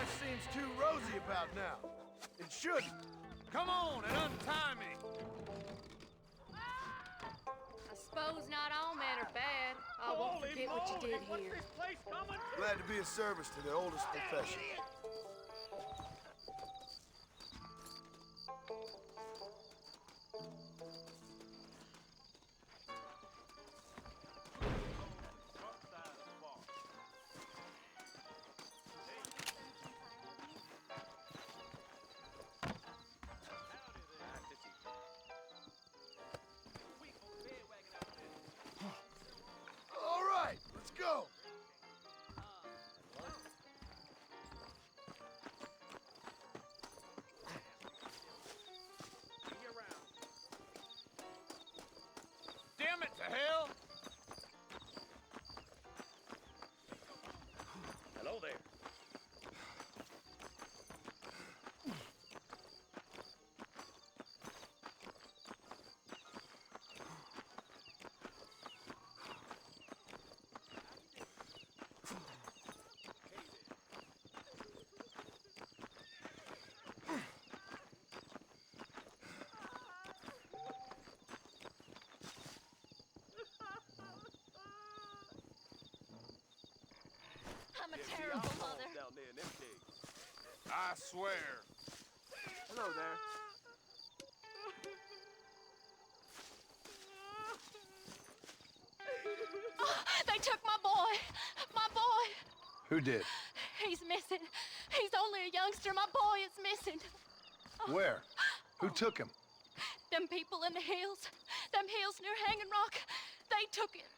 life seems too rosy about now. It shouldn't. Come on and untie me. I suppose not all men are bad. I won't forget what you did here. Glad to be of service to the oldest profession. All right, let's go. Damn it to hell! Hello there. I'm a terrible mother. Down there in them caves. I swear. Hello there. Oh, they took my boy. My boy. Who did? He's missing. He's only a youngster. My boy is missing. Where? Who took him? Them people in the hills. Them hills near Hanging Rock. They took it.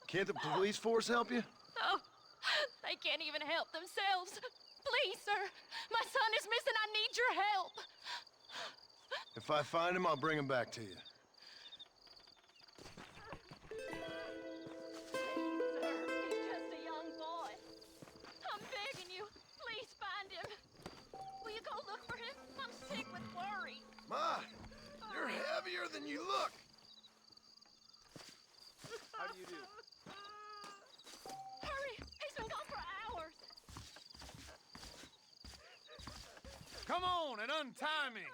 Can't the police force help you? Oh, they can't even help themselves. Please, sir. My son is missing. I need your help. If I find him, I'll bring him back to you. Sir, he's just a young boy. I'm begging you. Please find him. Will you go look for him? I'm sick with worry. Ma, you're heavier than you look. How do you do? Hurry! He's been gone for hours. Come on and untie me.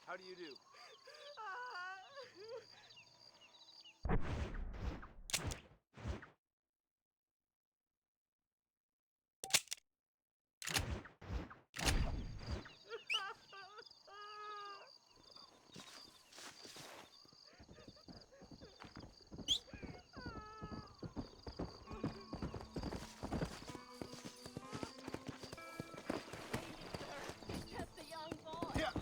How do you do? He's just a young boy. Yeah.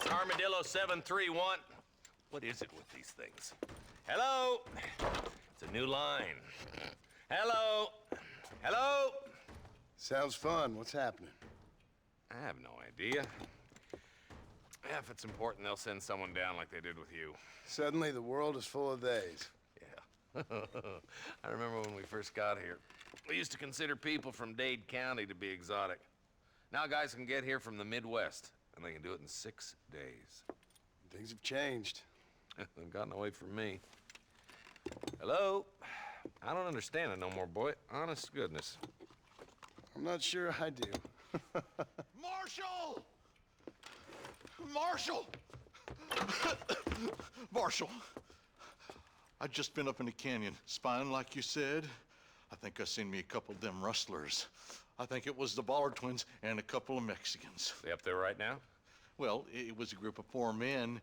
It's Armadillo 731. What is it with these things? Hello? It's a new line. Hello? Hello? Sounds fun. What's happening? I have no idea. Yeah, if it's important, they'll send someone down like they did with you. Suddenly, the world is full of theys. Yeah. I remember when we first got here. We used to consider people from Dade County to be exotic. Now guys can get here from the Midwest, and they can do it in 6 days. Things have changed. They've gotten away from me. Hello? I don't understand it no more, boy. Honest to goodness. I'm not sure I do. Marshall! Marshall! Marshall, I'd just been up in the canyon, spying like you said. I think I seen me a couple of them rustlers. I think it was the Ballard twins and a couple of Mexicans. They up there right now? Well, it was a group of 4 men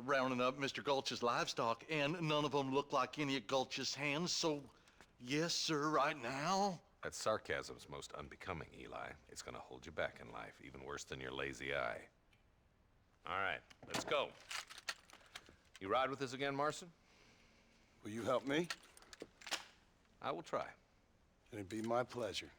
rounding up Mr. Gulch's livestock, and none of them looked like any of Gulch's hands, so yes, sir, right now. That sarcasm's most unbecoming, Eli. It's gonna hold you back in life, even worse than your lazy eye. All right, let's go. You ride with us again, Marston? Will you help me? I will try. It'd be my pleasure.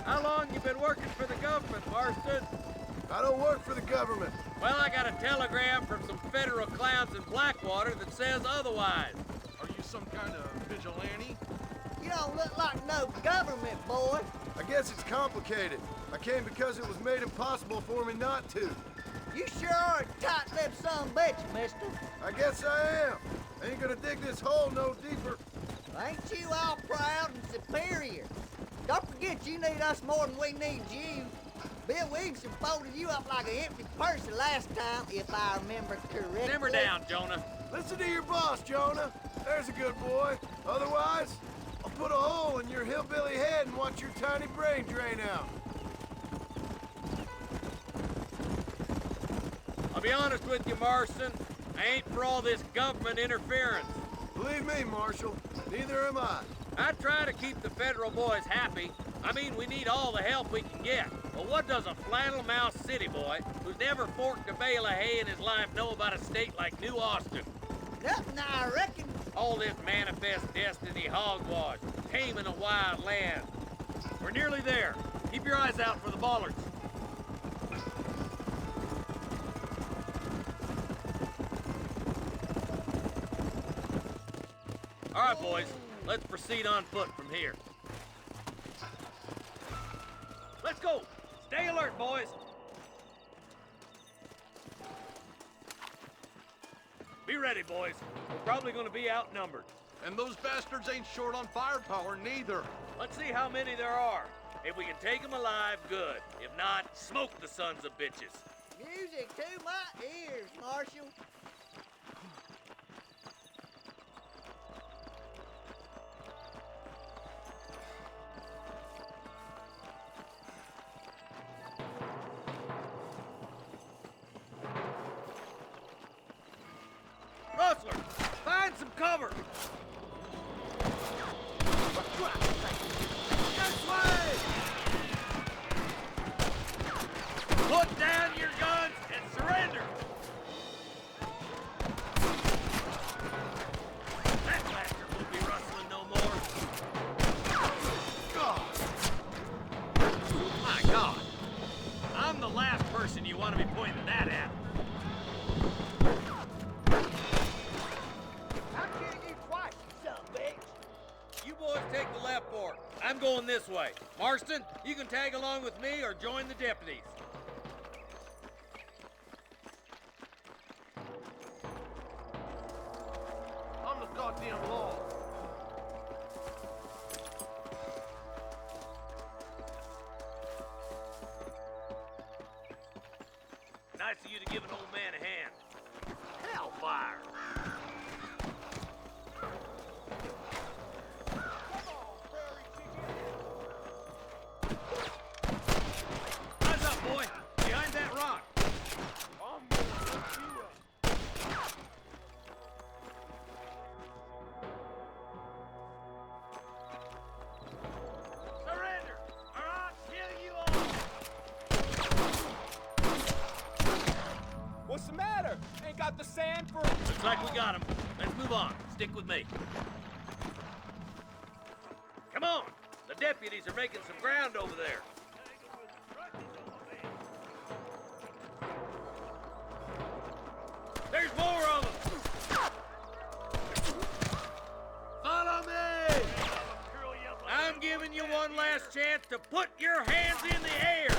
How long you been working for the government, Marston? I don't work for the government. Well, I got a telegram from some federal clowns in Blackwater that says otherwise. Are you some kind of vigilante? You don't look like no government, boy. I guess it's complicated. I came because it was made impossible for me not to. You sure are a tight-lipped son of a bitch, mister. I guess I am. I ain't gonna dig this hole no deeper. Ain't you all proud and superior? Don't forget you need us more than we need you. Bill Williamson folded you up like an empty purse the last time, if I remember correctly. Simmer down, Jonah. Listen to your boss, Jonah. There's a good boy. Otherwise, I'll put a hole in your hillbilly head and watch your tiny brain drain out. I'll be honest with you, Marston. I ain't for all this government interference. Believe me, Marshal, neither am I. I try to keep the federal boys happy. I mean, we need all the help we can get. But what does a flannel-mouthed city boy who's never forked a bale of hay in his life know about a state like New Austin? Nothing, I reckon. All this manifest destiny hogwash, taming a wild land. We're nearly there. Keep your eyes out for the Ballards. All right, boys. Let's proceed on foot from here. Let's go! Stay alert, boys! Be ready, boys. We're probably gonna be outnumbered. And those bastards ain't short on firepower, neither. Let's see how many there are. If we can take them alive, good. If not, smoke the sons of bitches. Music to my ears, Marshal. Rustler, find some cover! This way! Put down your guns and surrender! That bastard won't be rustling no more. My God! I'm the last person you want to be pointing that at. I'm killing you twice, you son of a bitch. You boys take the left fork. I'm going this way. Marston, you can tag along with me or join the deputies. I'm the goddamn law. Nice of you to give an old man a hand. Hellfire! the sand for... Looks like we got him. Let's move on. Stick with me. Come on! The deputies are making some ground over there. There's more of them! Follow me! I'm giving you one last chance to put your hands in the air!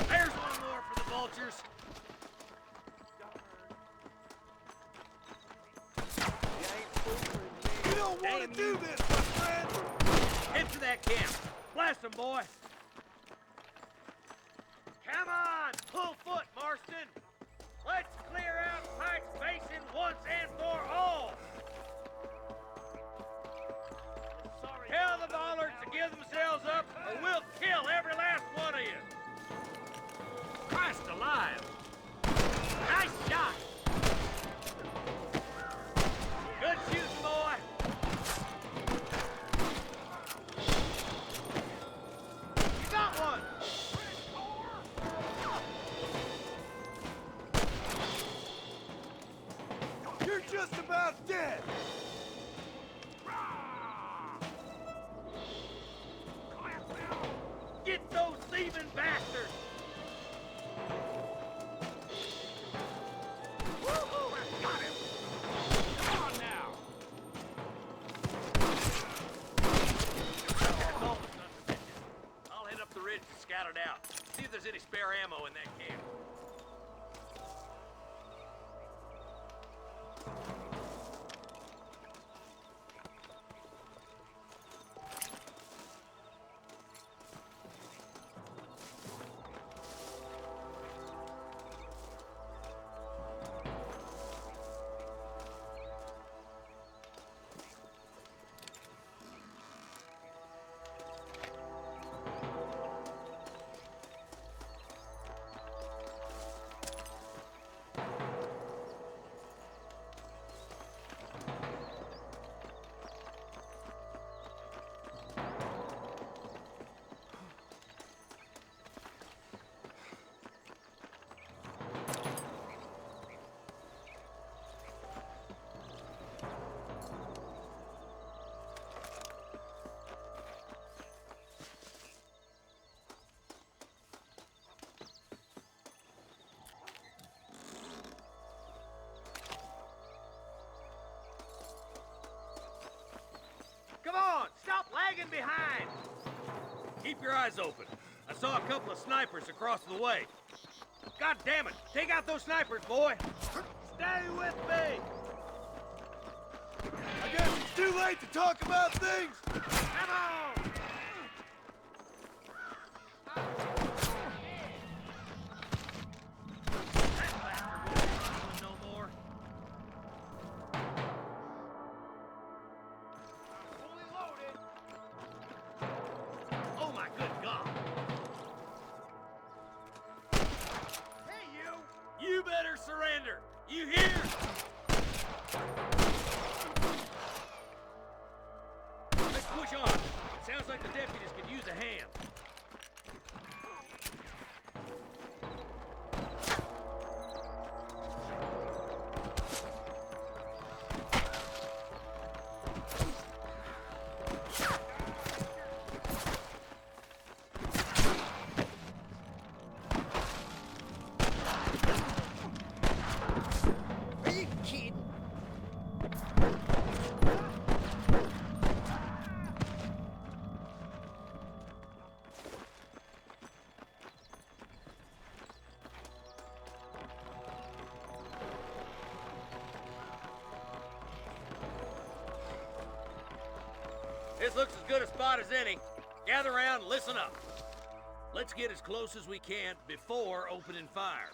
There's one more for the vultures. You don't want to do this, my friend! Head to that camp. Blast them, boy. Come on, pull foot, Marston. Let's clear out Pike's Basin once and for all. Tell the bollards to give themselves up, or we'll kill every last one of you. Christ alive. Nice shot. Good shooting, boy. You got one. You're just about dead! Get those thieving bastards! Woo-hoo! I got him! Come on now! That's all that's not to mention. I'll head up the ridge to scout it out. See if there's any spare ammo in that camp. Come on! Stop lagging behind! Keep your eyes open. I saw a couple of snipers across the way. God damn it! Take out those snipers, boy! Stay with me! I guess it's too late to talk about things! Come on! That bastard won't be doing no more. Fully loaded! Oh my good God! Hey, you! You better surrender! You hear? Let's push on. It sounds like the deputies could use a hand. Are you kidding? This looks as good a spot as any. Gather around and listen up. Let's get as close as we can before opening fire.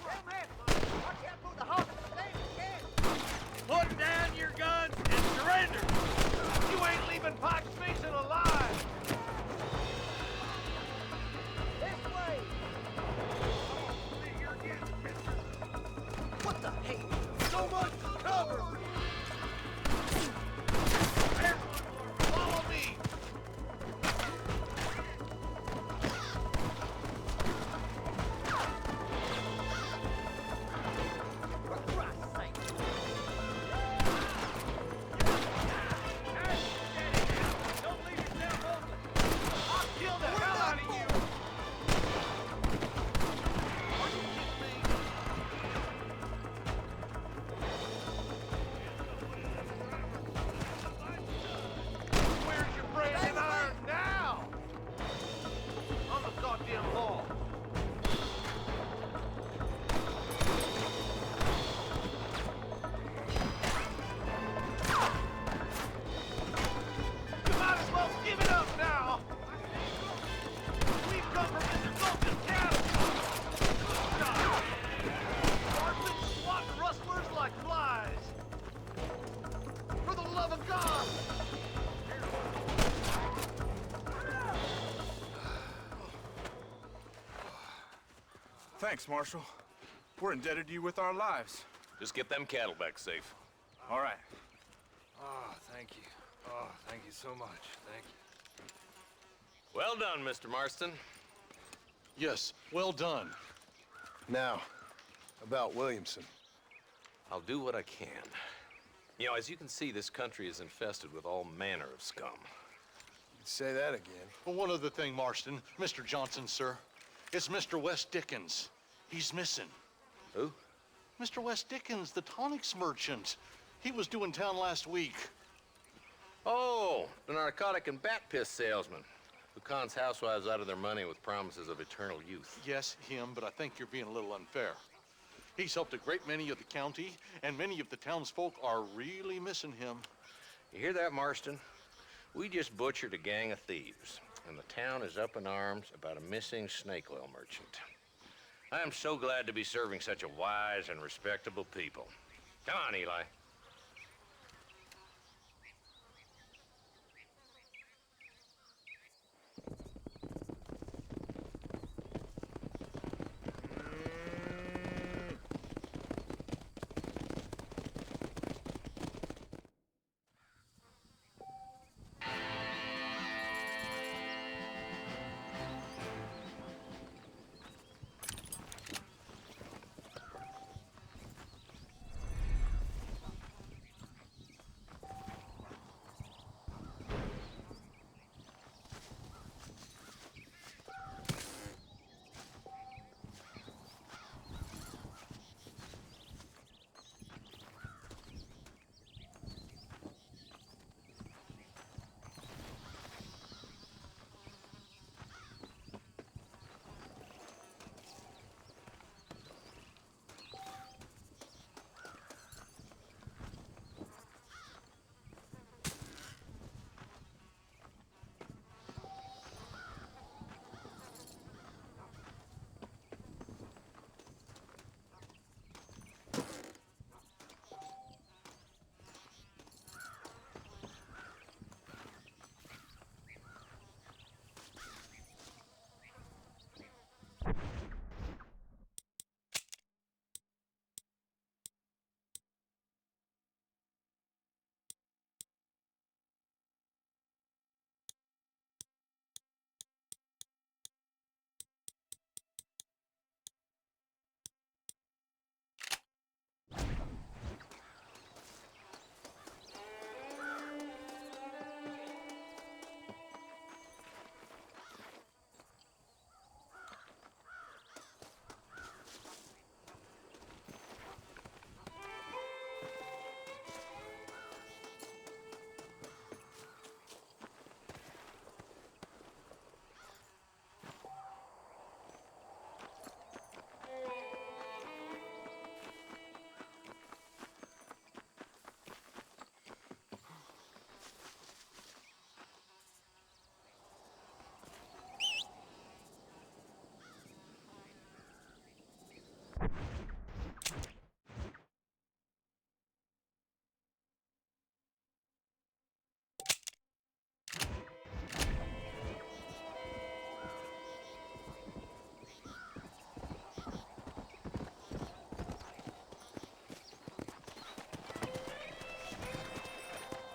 Hey, man, watch out for the hawk Thanks, Marshal. We're indebted to you with our lives. Just get them cattle back safe. All right. Oh, thank you. Oh, thank you so much. Thank you. Well done, Mr. Marston. Yes, well done. Now, about Williamson. I'll do what I can. You know, as you can see, this country is infested with all manner of scum. Say that again. Well, one other thing, Marston. Mr. Johnson, sir. It's Mr. West Dickens. He's missing. Who? Mr. West Dickens, the tonics merchant. He was due in town last week. Oh, the narcotic and bat piss salesman who cons housewives out of their money with promises of eternal youth. Yes, him, but I think you're being a little unfair. He's helped a great many of the county, and many of the townsfolk are really missing him. You hear that, Marston? We just butchered a gang of thieves, and the town is up in arms about a missing snake oil merchant. I am so glad to be serving such a wise and respectable people. Come on, Eli.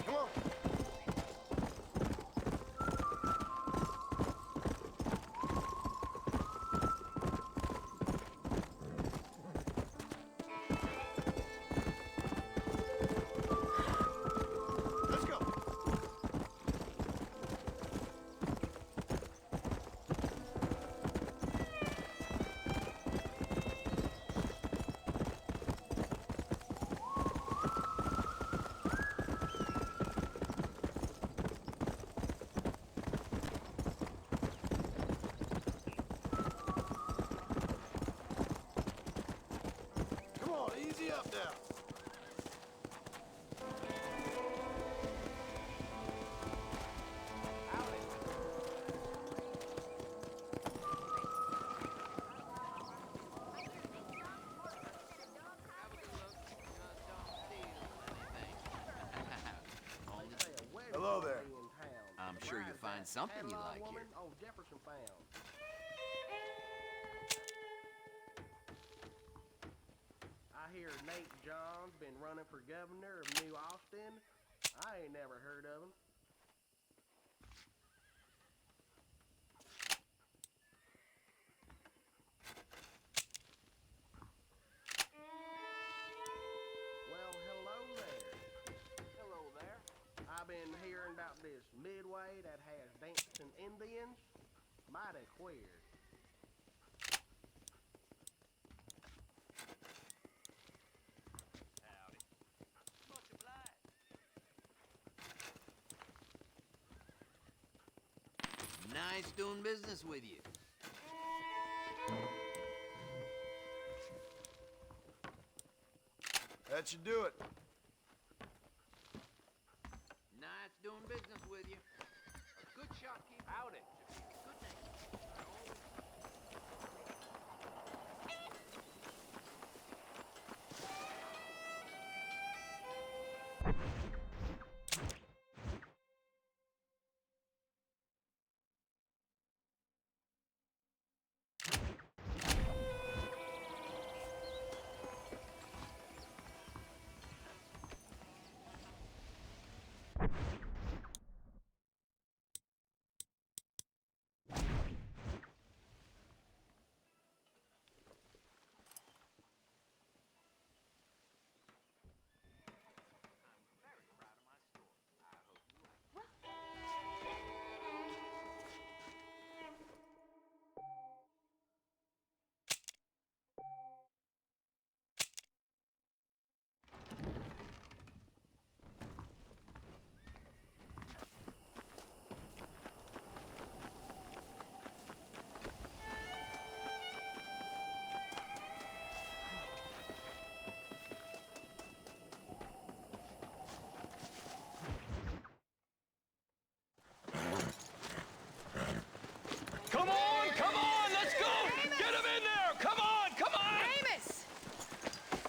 Come on. Let's go. Come on, easy up now. Hello there. I'm sure you'll find something you like here. running for governor of New Austin? I ain't never heard of him. Well, hello there. Hello there. I've been hearing about this Midway that has dancing Indians. Mighty queer. Howdy. Much obliged. Nice doing business with you. That should do it. Nice doing business with you. A good shopkeeper. Howdy. Good name. Come on, let's go! Get him in there! Come on, come on! Amos!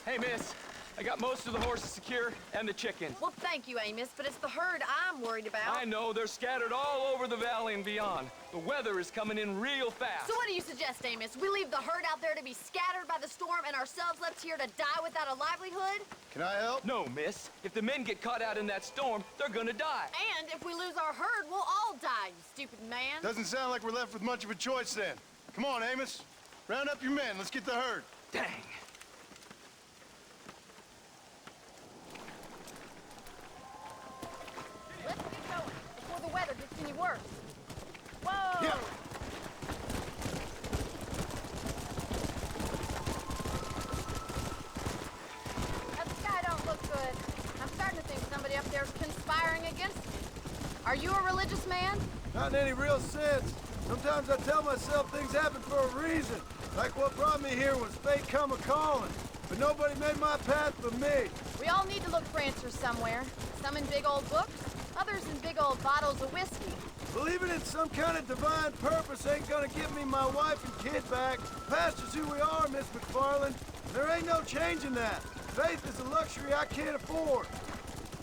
Hey, miss, I got most of the horses secure and the chickens. Well, thank you, Amos, but it's the herd I'm worried about. I know, they're scattered all over the valley and beyond. The weather is coming in real fast. So what do you suggest, Amos? We leave the herd out there to be scattered by the storm and ourselves left here to die without a livelihood? Can I help? No, miss. If the men get caught out in that storm, they're gonna die. And if we lose our herd, we'll all die, you stupid man. Doesn't sound like we're left with much of a choice then. Come on, Amos. Round up your men. Let's get the herd. Dang. Let's get going before the weather gets any worse. Whoa! Yeah. That sky don't look good. I'm starting to think somebody up there's conspiring against me. Are you a religious man? Not in any real sense. Sometimes I tell myself things happen for a reason. Like what brought me here was fate come a-calling. But nobody made my path but me. We all need to look for answers somewhere. Some in big old books, others in big old bottles of whiskey. Believing in some kind of divine purpose ain't gonna give me my wife and kid back. Past is who we are, Miss McFarland. There ain't no changing that. Faith is a luxury I can't afford.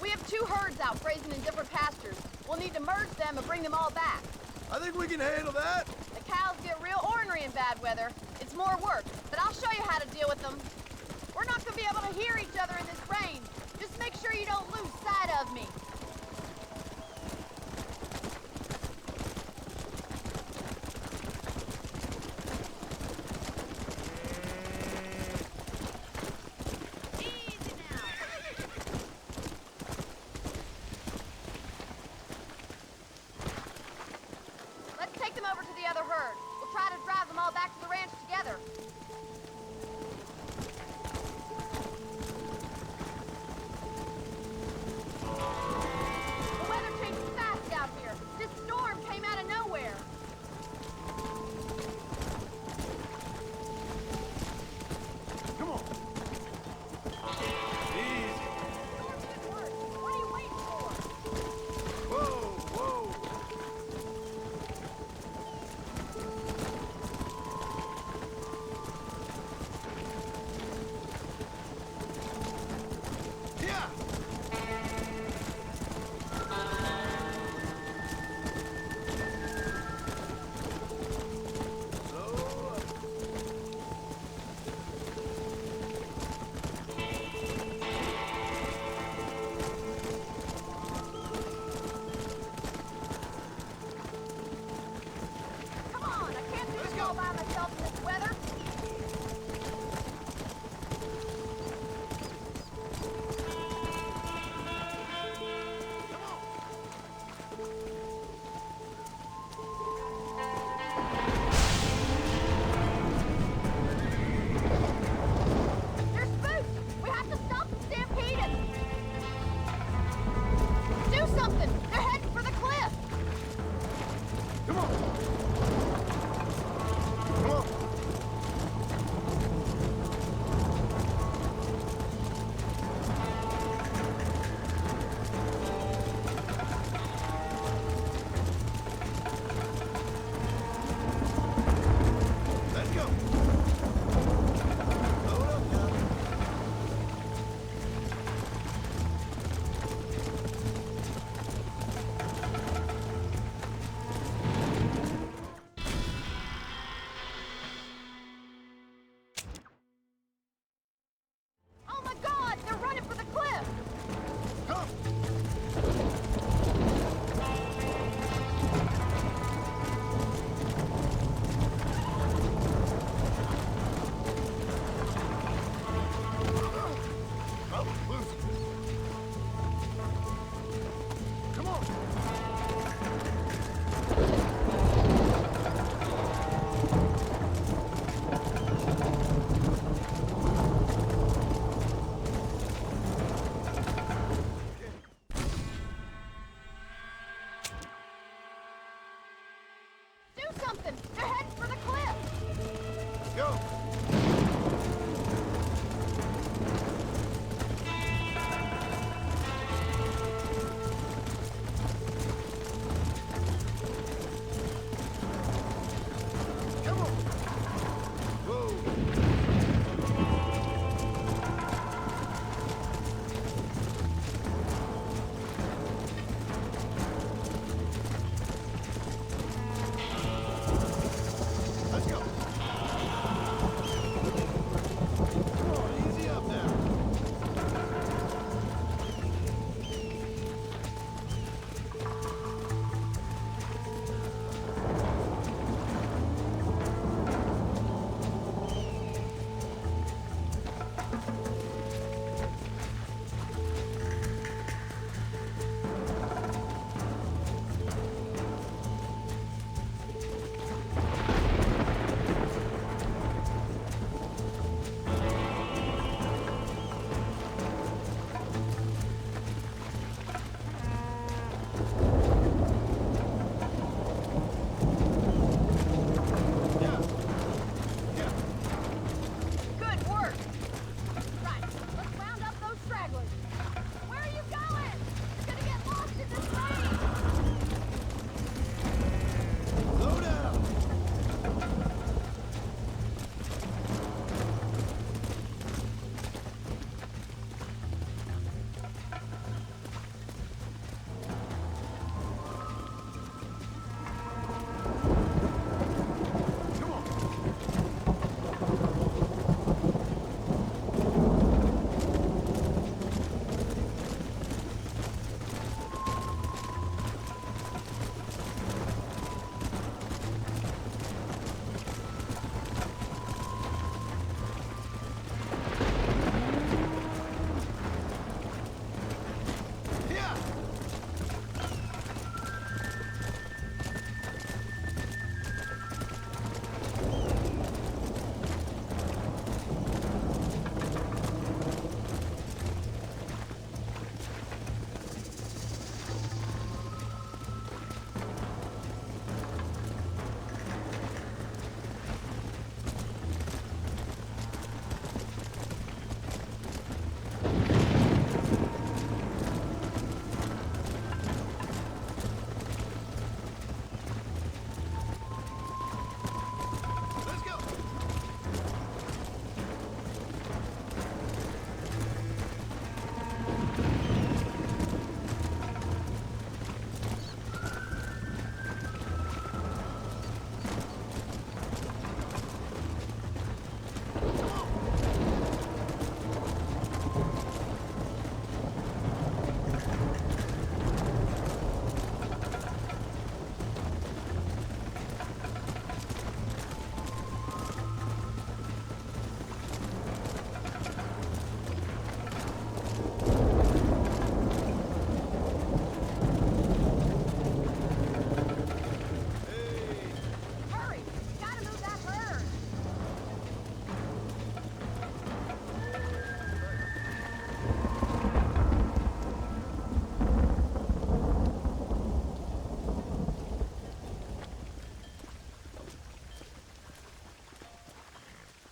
We have 2 herds out grazing in different pastures. We'll need to merge them and bring them all back. I think we can handle that. The cows get real ornery in bad weather. It's more work, but I'll show you how to deal with them. We're not gonna be able to hear each other in this rain. Just make sure you don't lose sight of me. Easy now. Let's take them over to the other herd. We'll try to drive them all back to the ranch together.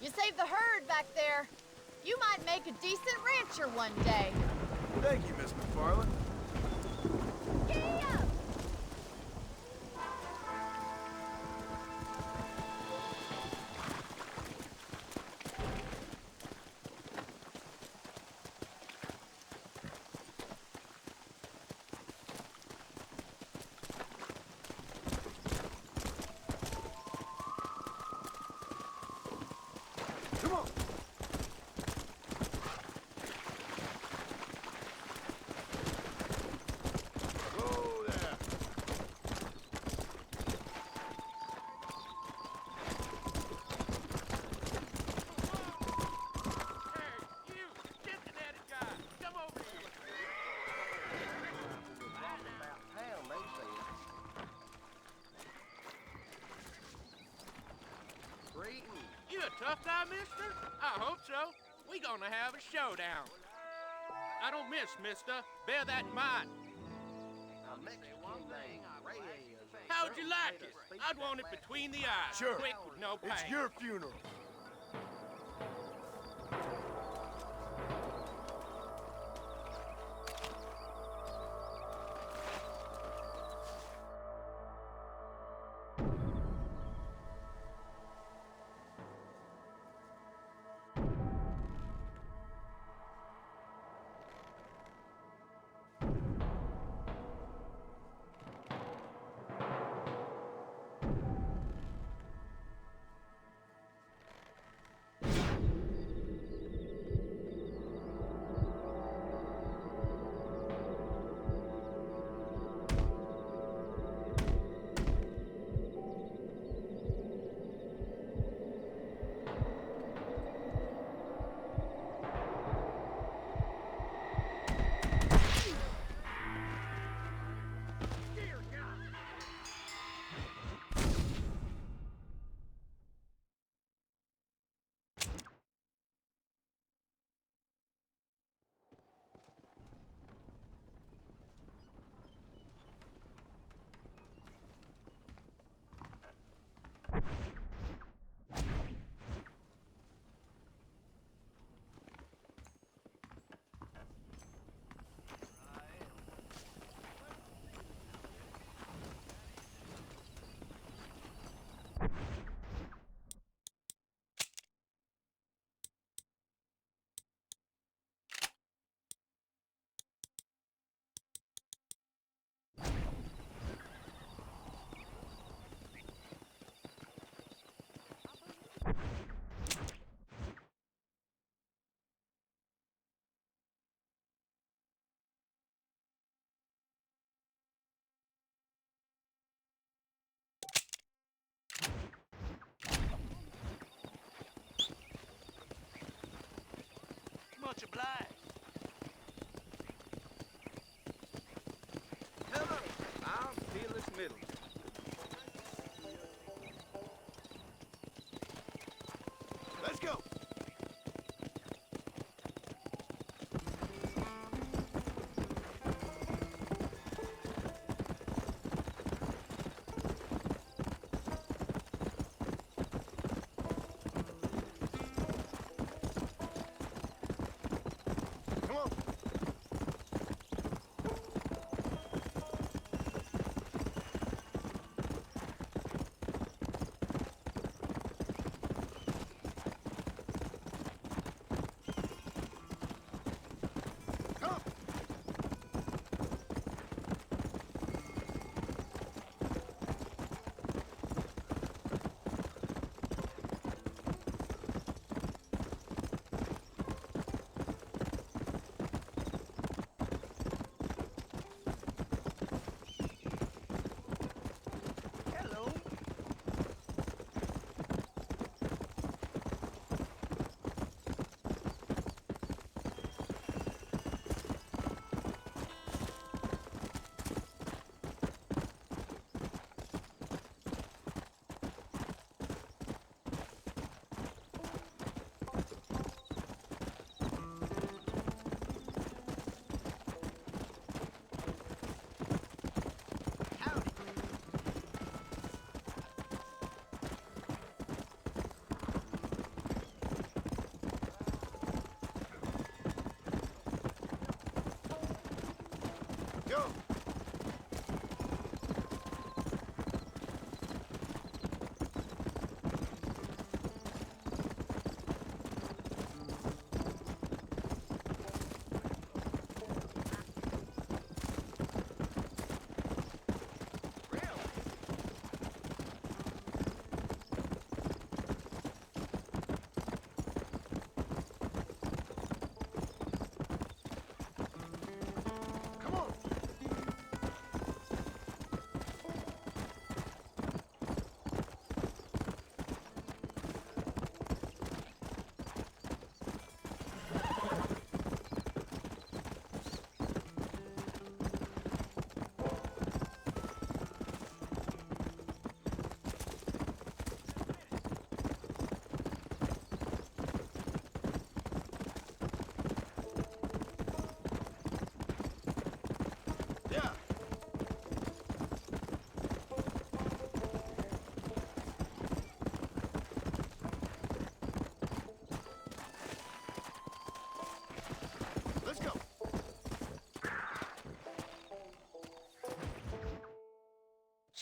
You saved the herd back there. You might make a decent rancher one day. Thank you, Miss McFarland. Giddy up! Come on. Whoa there. Hey, you, Cincinnati guy, come over here. About town, they said. Greetings. You a tough guy, mister? I hope so. We gonna have a showdown. I don't miss, mister. Bear that in mind. A Mexican named Reyes. How'd you like it? I'd want it between the eyes. Sure. Quick with no pain. It's your funeral. Much obliged. Hello, I'm Fearless Middleton. Let's go. Come on.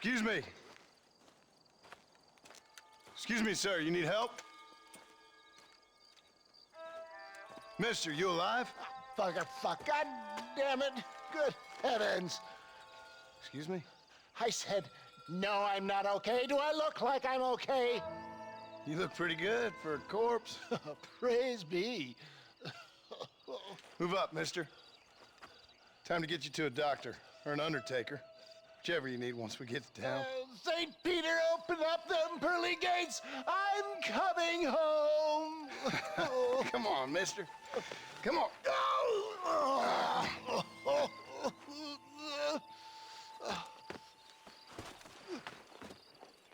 Excuse me. Excuse me, sir. You need help? Mister, you alive? Fuck. God damn it. Good heavens. Excuse me? I said, no, I'm not okay. Do I look like I'm okay? You look pretty good for a corpse. Praise be. Move up, mister. Time to get you to a doctor or an undertaker. Whichever you need once we get to town. St. Peter, open up them pearly gates. I'm coming home. Come on, mister. Come on.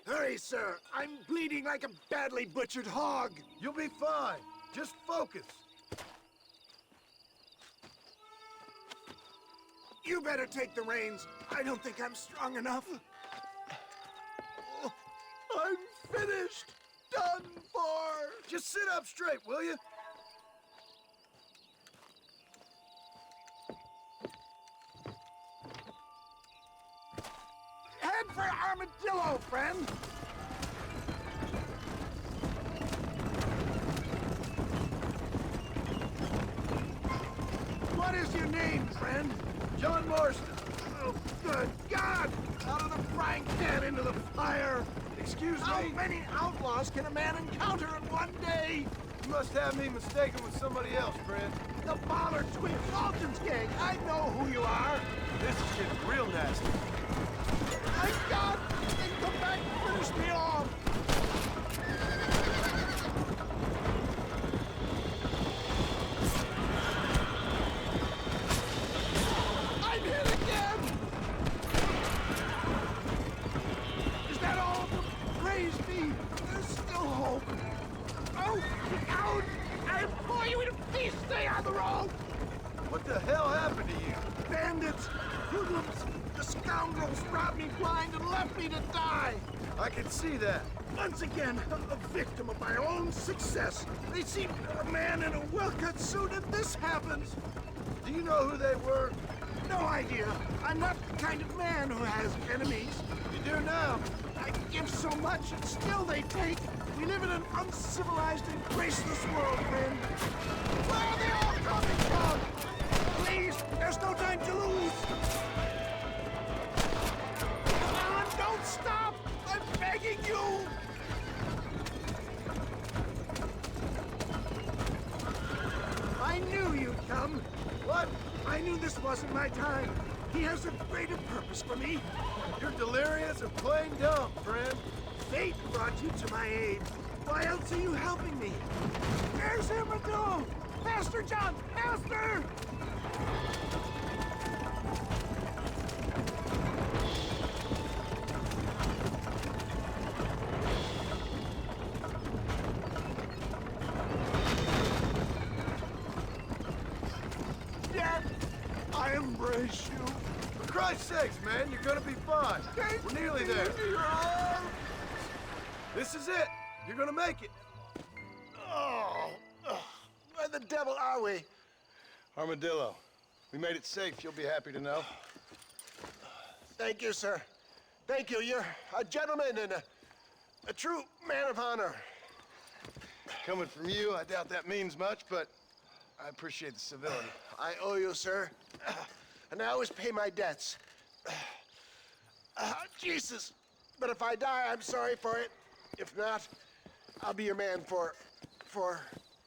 Hurry, sir. I'm bleeding like a badly butchered hog. You'll be fine. Just focus. You better take the reins. I don't think I'm strong enough. I'm finished. Done for. Just sit up straight, will you? Head for Armadillo, friend. What is your name, friend? John Marston. Oh, good God! Out of the frying pan into the fire! Excuse How me? many outlaws can a man encounter in one day? You must have me mistaken with somebody else, friend. The Bollard Twin Fulton's gang! I know who you are! This is getting real nasty. My God! They come back and finish me off! I'm hit again! Is that all? Praise be! There's still hope! Oh, out! I implore you to please stay on the road! What the hell happened to you? Bandits! Hoodlums! The scoundrels robbed me blind and left me to die! I can see that. Once again, a victim of my own success. They seemed a man in a well-cut suit and this happens. Do you know who they were? No idea. I'm not the kind of man who has enemies. You do now. I give so much and still they take. We live in an uncivilized and graceless world, friend. Where are they all coming from? Please, there's no time to lose. Come on, don't stop. I'm begging you. I knew you'd come. What? I knew this wasn't my time. He has a greater purpose for me. You're delirious and plain dumb, friend. Fate brought you to my aid. Why else are you helping me? There's Armadillo! Faster, John! Faster! Dad, I embrace you. For Christ's sakes, man, you're gonna be fine. We're nearly there. This is it. You're gonna make it. Oh, where the devil are we? Armadillo. We made it safe, you'll be happy to know. Thank you, sir. Thank you. You're a gentleman and a true man of honor. Coming from you, I doubt that means much, but I appreciate the civility. I owe you, sir. And I always pay my debts. Jesus. But if I die, I'm sorry for it. If not, I'll be your man for...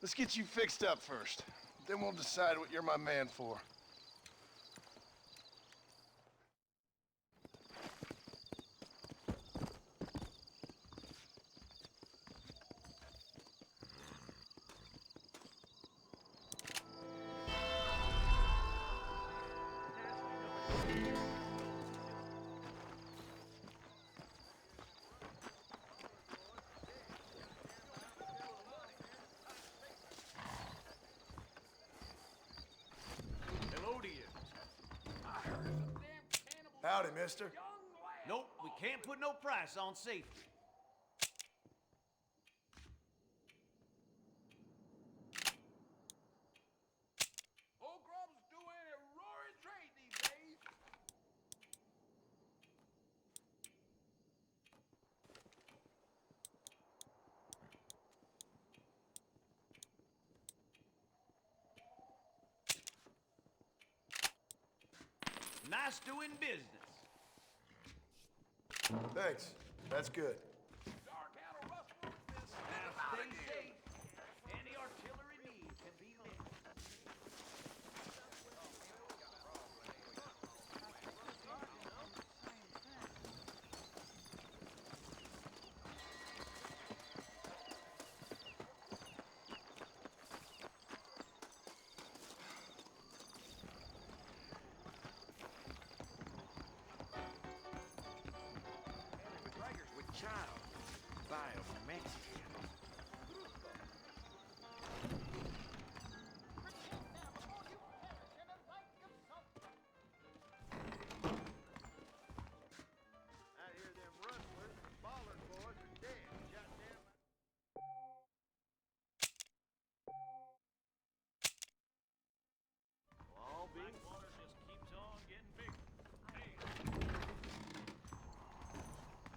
Let's get you fixed up first. Then we'll decide what you're my man for. Howdy, mister. Nope, we can't put no price on safety. Old Grub's doing a roaring trade these days. nice doing business. Thanks. That's good. Now stay safe. Any artillery need can be lit. With child, bio Mexican. I hear them rustlers and baller boys are dead. Shot down by... All being water just keeps on getting bigger.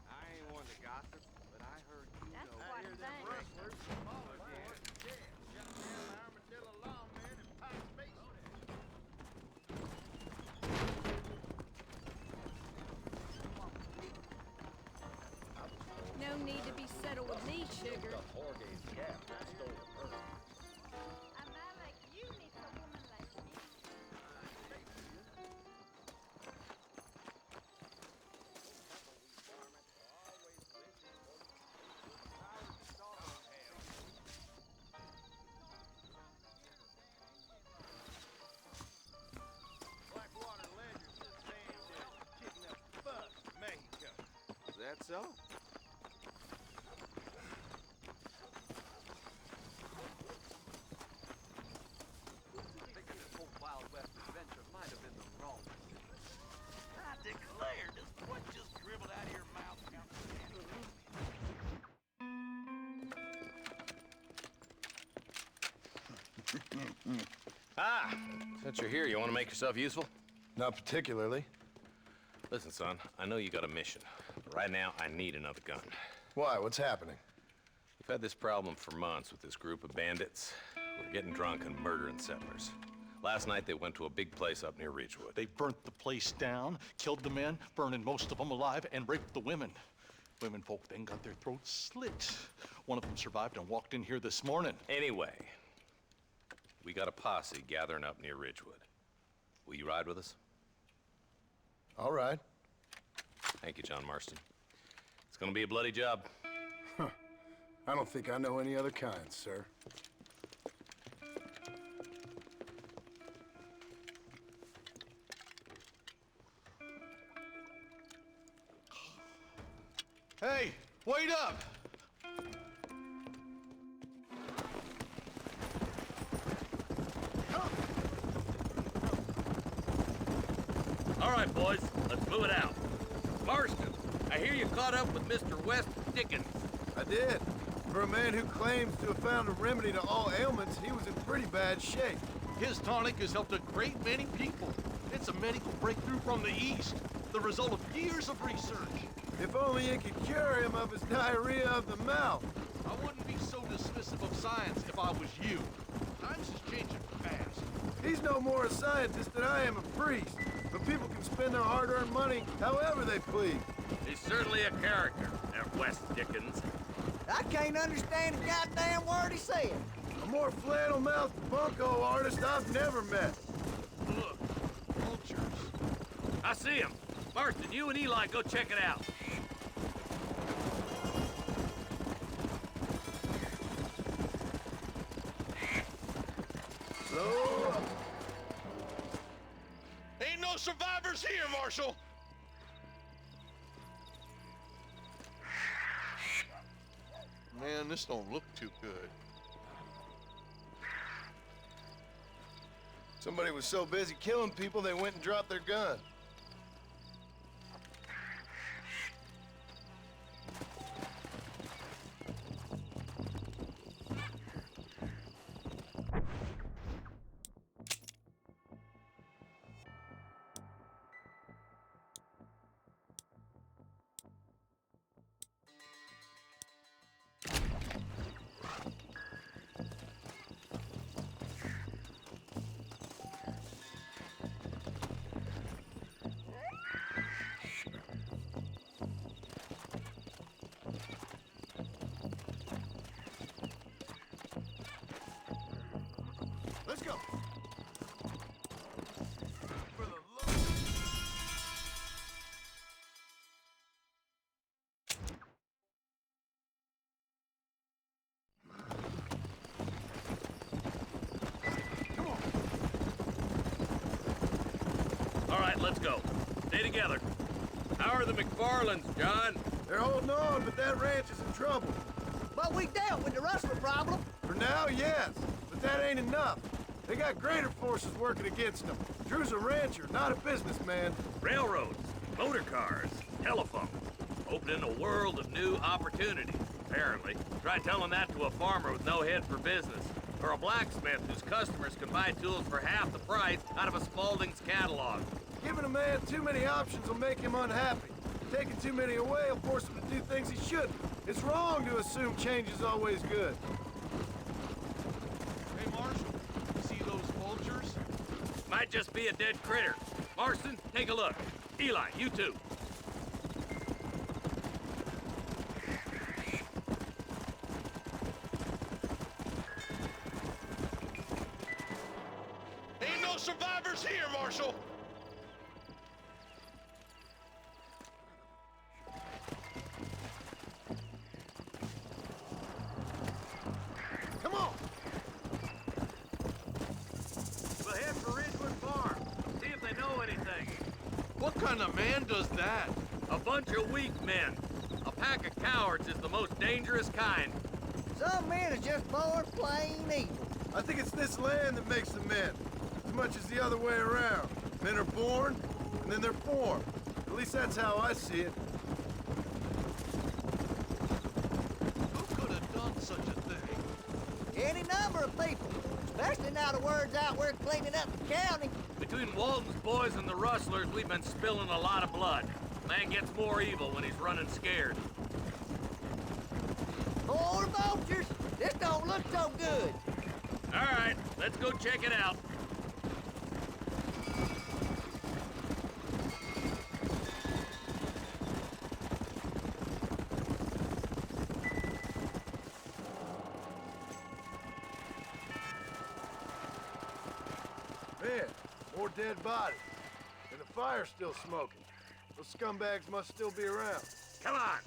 I ain't one to gossip, but I heard you That's know. quite a thing. Rustlers and baller boys are dead. Shot down by armadillo lawmen and pipe bases. No need to be settled with me, sugar. A man like you needs a woman like me. Blackwater Ledger says Sam did kicking up fuss in Mexico. Is that so? I declare, this what just dribbled out of your mouth. Since you're here, you want to make yourself useful? Not particularly. Listen, son, I know you got a mission. But right now, I need another gun. Why? What's happening? We've had this problem for months with this group of bandits. We're getting drunk and murdering settlers. Last night, they went to a big place up near Ridgewood. They burnt the place down, killed the men, burning most of them alive, and raped the women. Women folk then got their throats slit. One of them survived and walked in here this morning. Anyway, we got a posse gathering up near Ridgewood. Will you ride with us? All right. Thank you, John Marston. It's gonna be a bloody job. I don't think I know any other kind, sir. Hey, wait up! All right, boys, let's move it out. Marston, I hear you caught up with Mr. West Dickens. I did. For a man who claims to have found a remedy to all ailments, he was in pretty bad shape. His tonic has helped a great many people. It's a medical breakthrough from the East, the result of years of research. If only it could cure him of his diarrhea of the mouth. I wouldn't be so dismissive of science if I was you. Times is changing fast. He's no more a scientist than I am a priest. But people can spend their hard-earned money however they please. He's certainly a character, that West Dickens. I can't understand a goddamn word he said. A more flannel-mouthed bunko artist I've never met. Look, vultures. I see him. Marston, you and Eli go check it out. So, Ain't no survivors here, Marshal! Man, this don't look too good. somebody was so busy killing people, they went and dropped their gun. go. Stay together. How are the McFarlands, John? They're holding on, but that ranch is in trouble. But we dealt with the rustler problem. For now, yes, but that ain't enough. They got greater forces working against them. Drew's a rancher, not a businessman. Railroads, motor cars, telephone. Opening a world of new opportunities, apparently. Try telling that to a farmer with no head for business. Or a blacksmith whose customers can buy tools for half the price out of a Spaulding's catalog. Giving a man too many options will make him unhappy. Taking too many away will force him to do things he shouldn't. It's wrong to assume change is always good. Hey, Marshal, you see those vultures? Might just be a dead critter. Marston, take a look. Eli, you too. Ain't no survivors here, Marshal! Come on! We'll head for Ridgewood Farm. See if they know anything. What kind of man does that? A bunch of weak men. A pack of cowards is the most dangerous kind. Some men are just born plain evil. I think it's this land that makes them men, as much as the other way around. Men are born, and then they're formed. At least that's how I see it. Who could have done such a thing? Any number of people, especially now the word's out we're cleaning up the county. Between Walton's boys and the rustlers, we've been spilling a lot of blood. Man gets more evil when he's running scared. More vultures? This don't look so good. All right, let's go check it out. Man, more dead bodies. And the fire's still smoking. Those scumbags must still be around. Come on.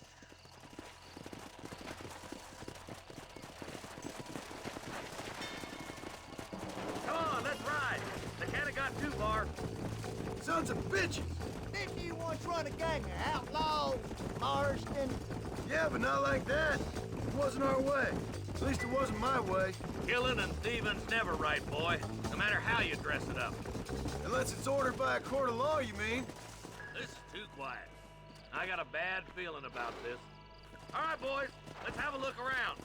Come on, let's ride. They can't have got too far. Sons of bitches! Didn't you once run a gang of outlaws, Marston? Yeah, but not like that. It wasn't our way. At least it wasn't my way. Killing and thieving's never right, boy. No matter how you dress it up. Unless it's ordered by a court of law, you mean? This is too quiet. I got a bad feeling about this. All right, boys, let's have a look around.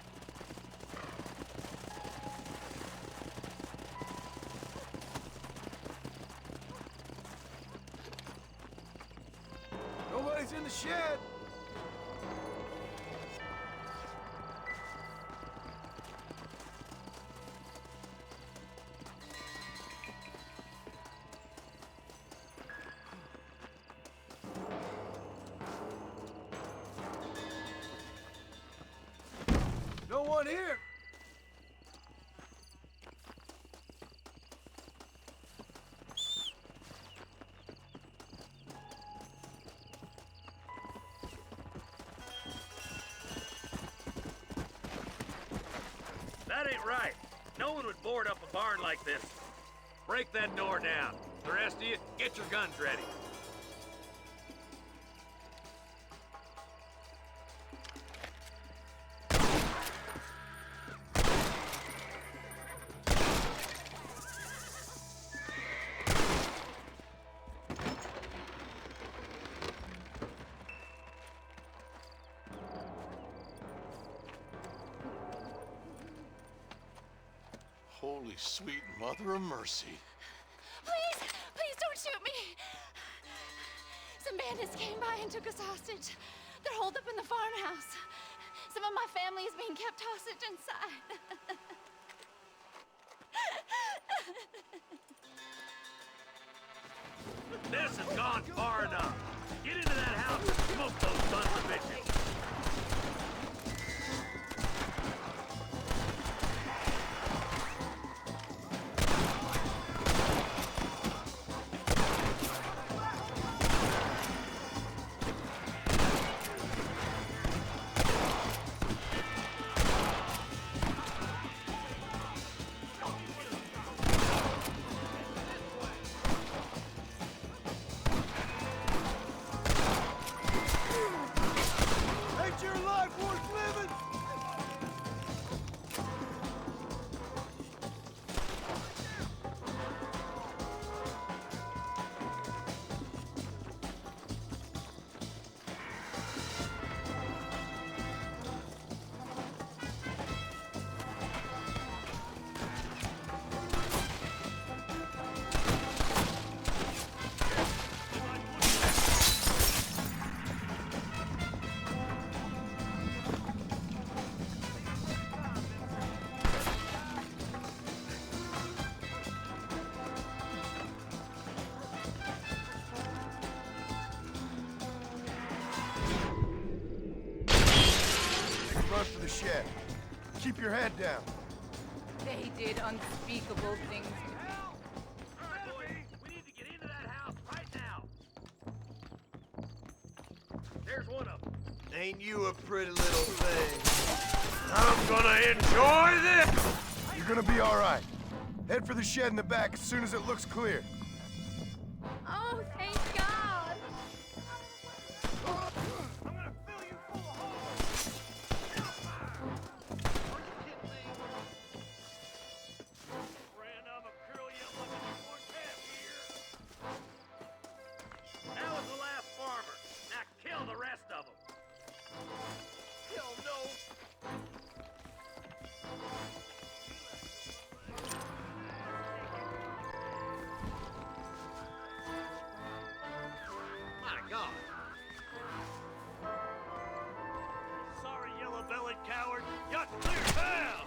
Nobody's in the shed. No one here. That ain't right. No one would board up a barn like this. Break that door down. The rest of you, get your guns ready. Holy sweet mother of mercy. Please, please don't shoot me. Some bandits came by and took us hostage. They're holed up in the farmhouse. Some of my family is being kept hostage inside. This has gone far enough. Get into that house and smoke those sons of bitches. shed. Keep your head down. They did unspeakable things to me. All right, boys, we need to get into that house right now. There's one of them. Ain't you a pretty little thing? I'm gonna enjoy this! You're gonna be all right. Head for the shed in the back as soon as it looks clear. Oh, thank God. I'm gonna fill you full of holes! Are you kidding me? Friend, I'm a curl you up like a newborn calf here. That was the last farmer. Now kill the rest of them. Hell no! My God! Sorry, yellow-bellied coward. You're clear down!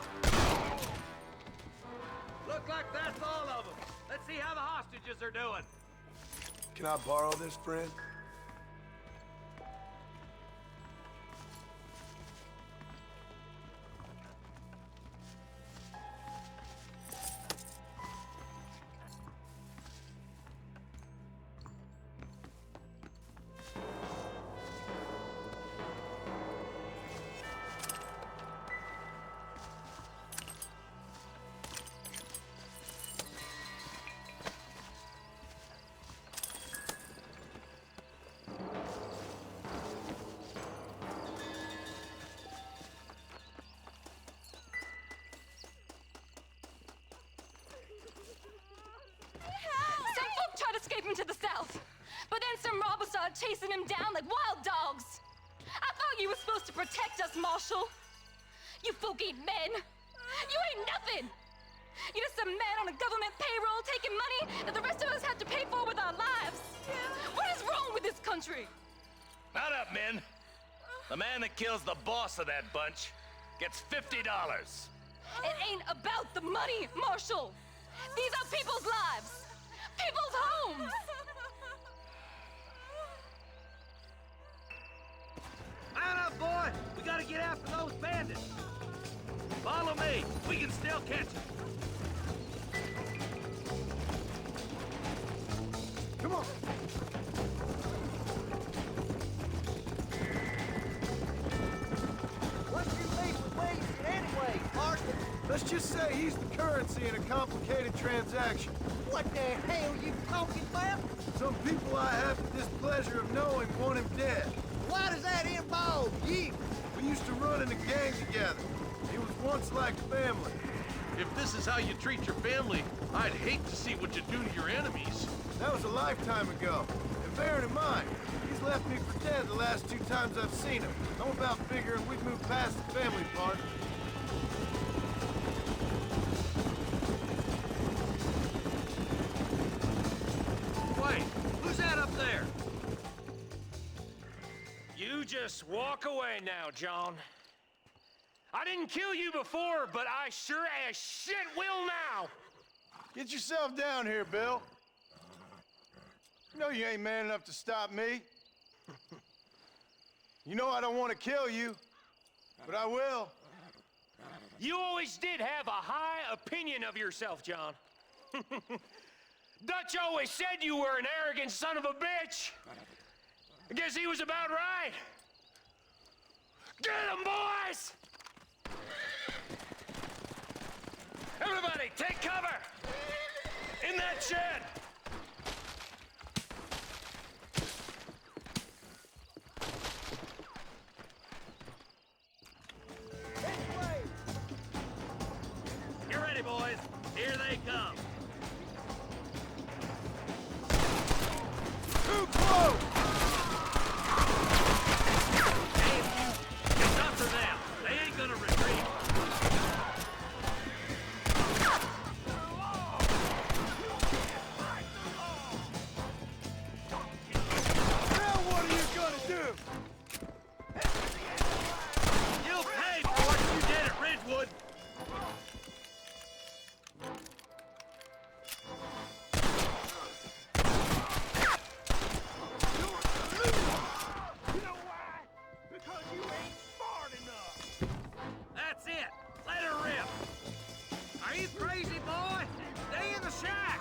Look like that's all of them. Let's see how the hostages are doing. Can I borrow this, friend? Some folk tried escaping to the south, but then some robbers started chasing him down like wild dogs. I thought you were supposed to protect us, Marshal. You folk ain't men. You ain't nothing. You're just a man on a government payroll taking money that the rest of us have to pay for with our lives. What is wrong with this country? Mount up, men. The man that kills the boss of that bunch gets $50. It ain't about the money, Marshal. These are people's lives, people's homes. Mount up, boy! We gotta get after those bandits! Follow me! We can still catch them! Come on. What's your beef with Williamson anyway, Marston? Let's just say he's the currency in a complicated transaction. What the hell you talking about? Some people I have the displeasure of knowing want him dead. Why does that involve you? We used to run in a gang together. It was once like family. If this is how you treat your family, I'd hate to see what you do to your enemies. That was a lifetime ago. And bearing in mind, he's left me for dead the last 2 times I've seen him. I'm about figuring we've moved past the family part. Wait, who's that up there? You just walk away now, John. I didn't kill you before, but I sure as shit will now! Get yourself down here, Bill. You know you ain't man enough to stop me. You know I don't want to kill you, but I will. You always did have a high opinion of yourself, John. Dutch always said you were an arrogant son of a bitch. I guess he was about right. Get him, boys! Everybody, take cover! In that shed! Get ready, boys. Here they come. Too close! It's up to them. They ain't gonna retreat. Now what are you gonna do? You'll pay for what you did at Ridgewood. shack!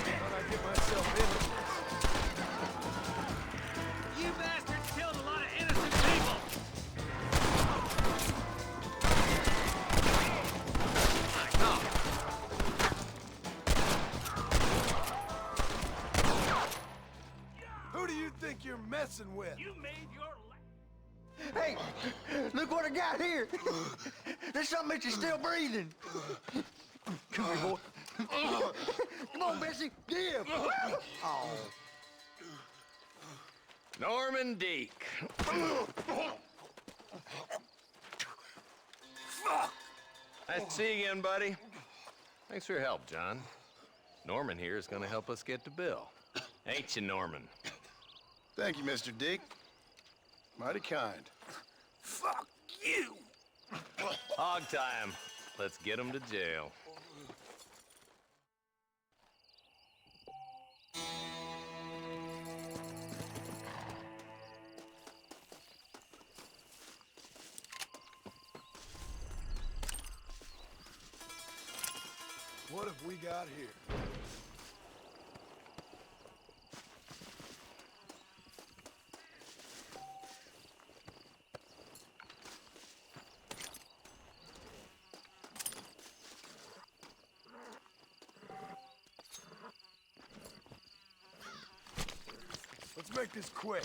Thought I'd get myself into this. You bastards killed a lot of innocent people! Who do you think you're messing with? You made your Hey, look what I got here. There's something that you're still breathing. Come here, boy. Come on, Bessie, give. Oh. Norman Deek. Nice to see you again, buddy. Thanks for your help, John. Norman here is gonna help us get to Bill. Ain't you, Norman? Thank you, Mr. Dick. Mighty kind. Fuck you! Hog time. Let's get him to jail. What have we got here? Let's make this quick.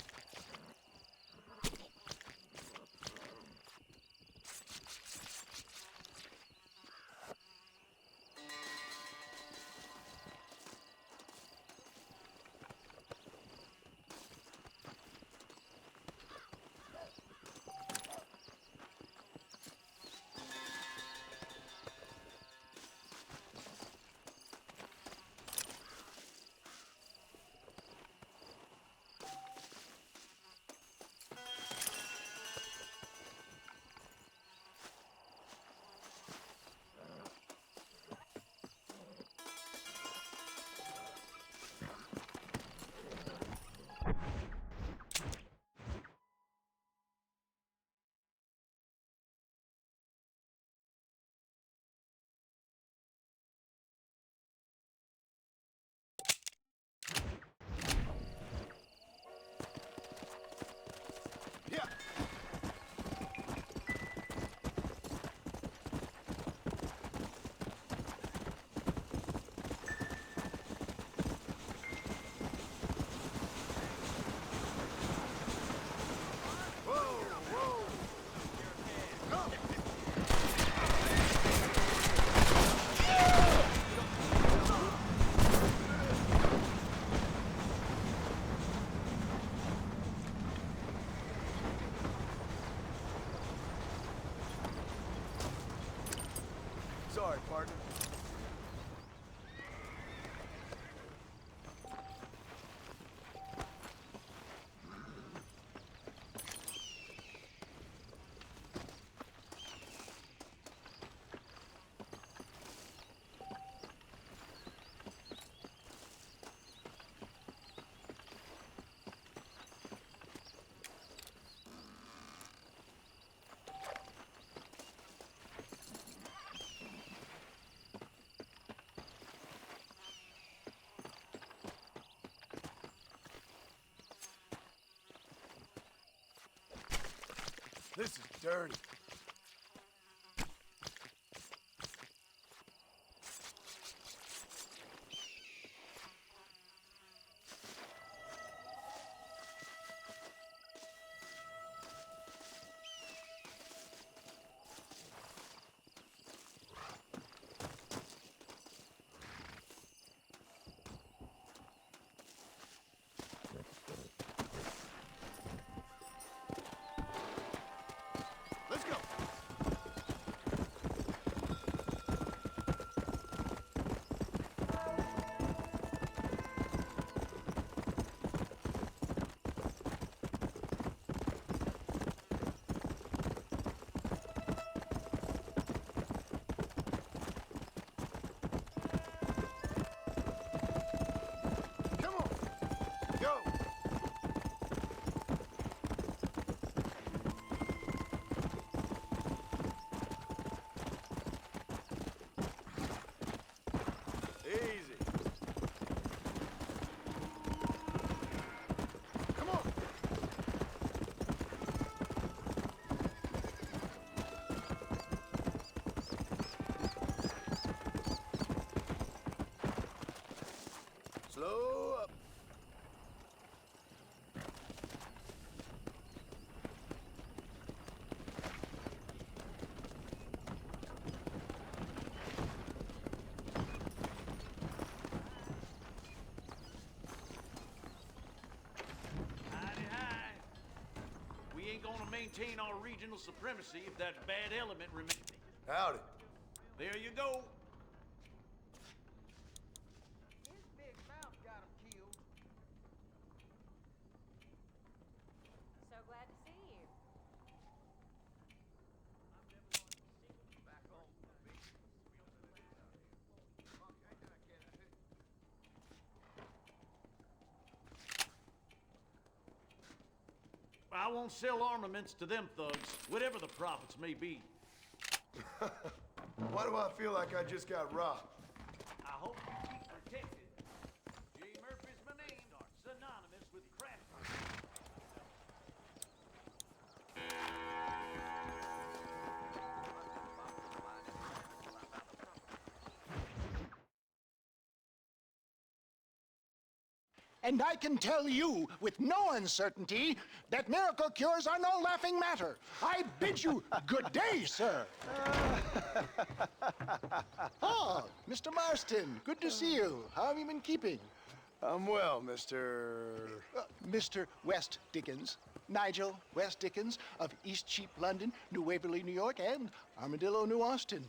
Yeah. Sorry, partner. This is dirty. Let's go. maintain our regional supremacy if that bad element remains. Howdy. There you go. His big mouth got him killed. So glad to see you. I won't sell armaments to them thugs, whatever the profits may be. Why do I feel like I just got robbed? I hope you keep protected. J. Murphy's my name, synonymous with craft. And I can tell you with no uncertainty that miracle cures are no laughing matter. I bid you good day, sir. Oh, Mr. Marston, good to see you. How have you been keeping? I'm well, Mr. Mr. West Dickens. Nigel West Dickens of East Cheap, London, New Waverly, New York, and Armadillo, New Austin.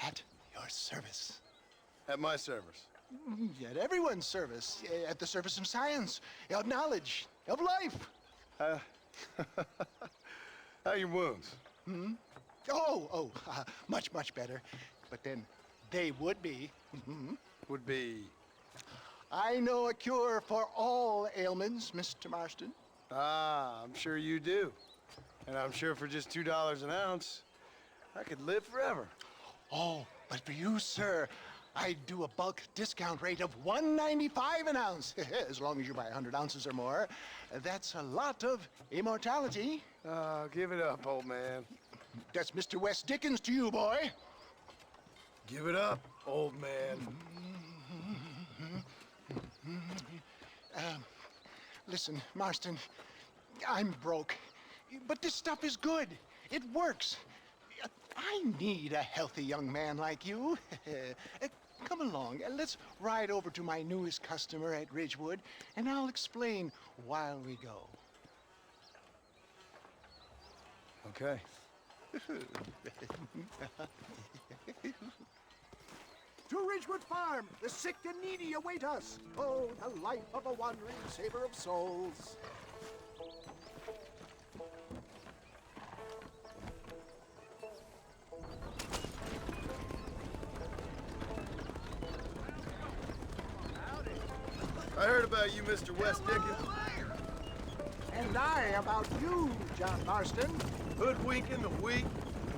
At your service. At my service. At everyone's service. At the service of science, of knowledge, of life. How your wounds? Much, much better. But then they would be. Would be. I know a cure for all ailments, Mr. Marston. Ah, I'm sure you do. And I'm sure for just $2 an ounce, I could live forever. Oh, but for you, sir, I do a bulk discount rate of $1.95 an ounce, as long as you buy 100 ounces or more. That's a lot of immortality. Give it up, old man. That's Mr. West Dickens to you, boy. Give it up, old man. Listen, Marston, I'm broke, but this stuff is good. It works. I need a healthy young man like you. Come along, let's ride over to my newest customer at Ridgewood, and I'll explain while we go. Okay. To Ridgewood Farm, the sick and needy await us. Oh, the life of a wandering saver of souls. I heard about you, Mr. West Dickens. And I about you, John Marston. Hoodwinking the weak,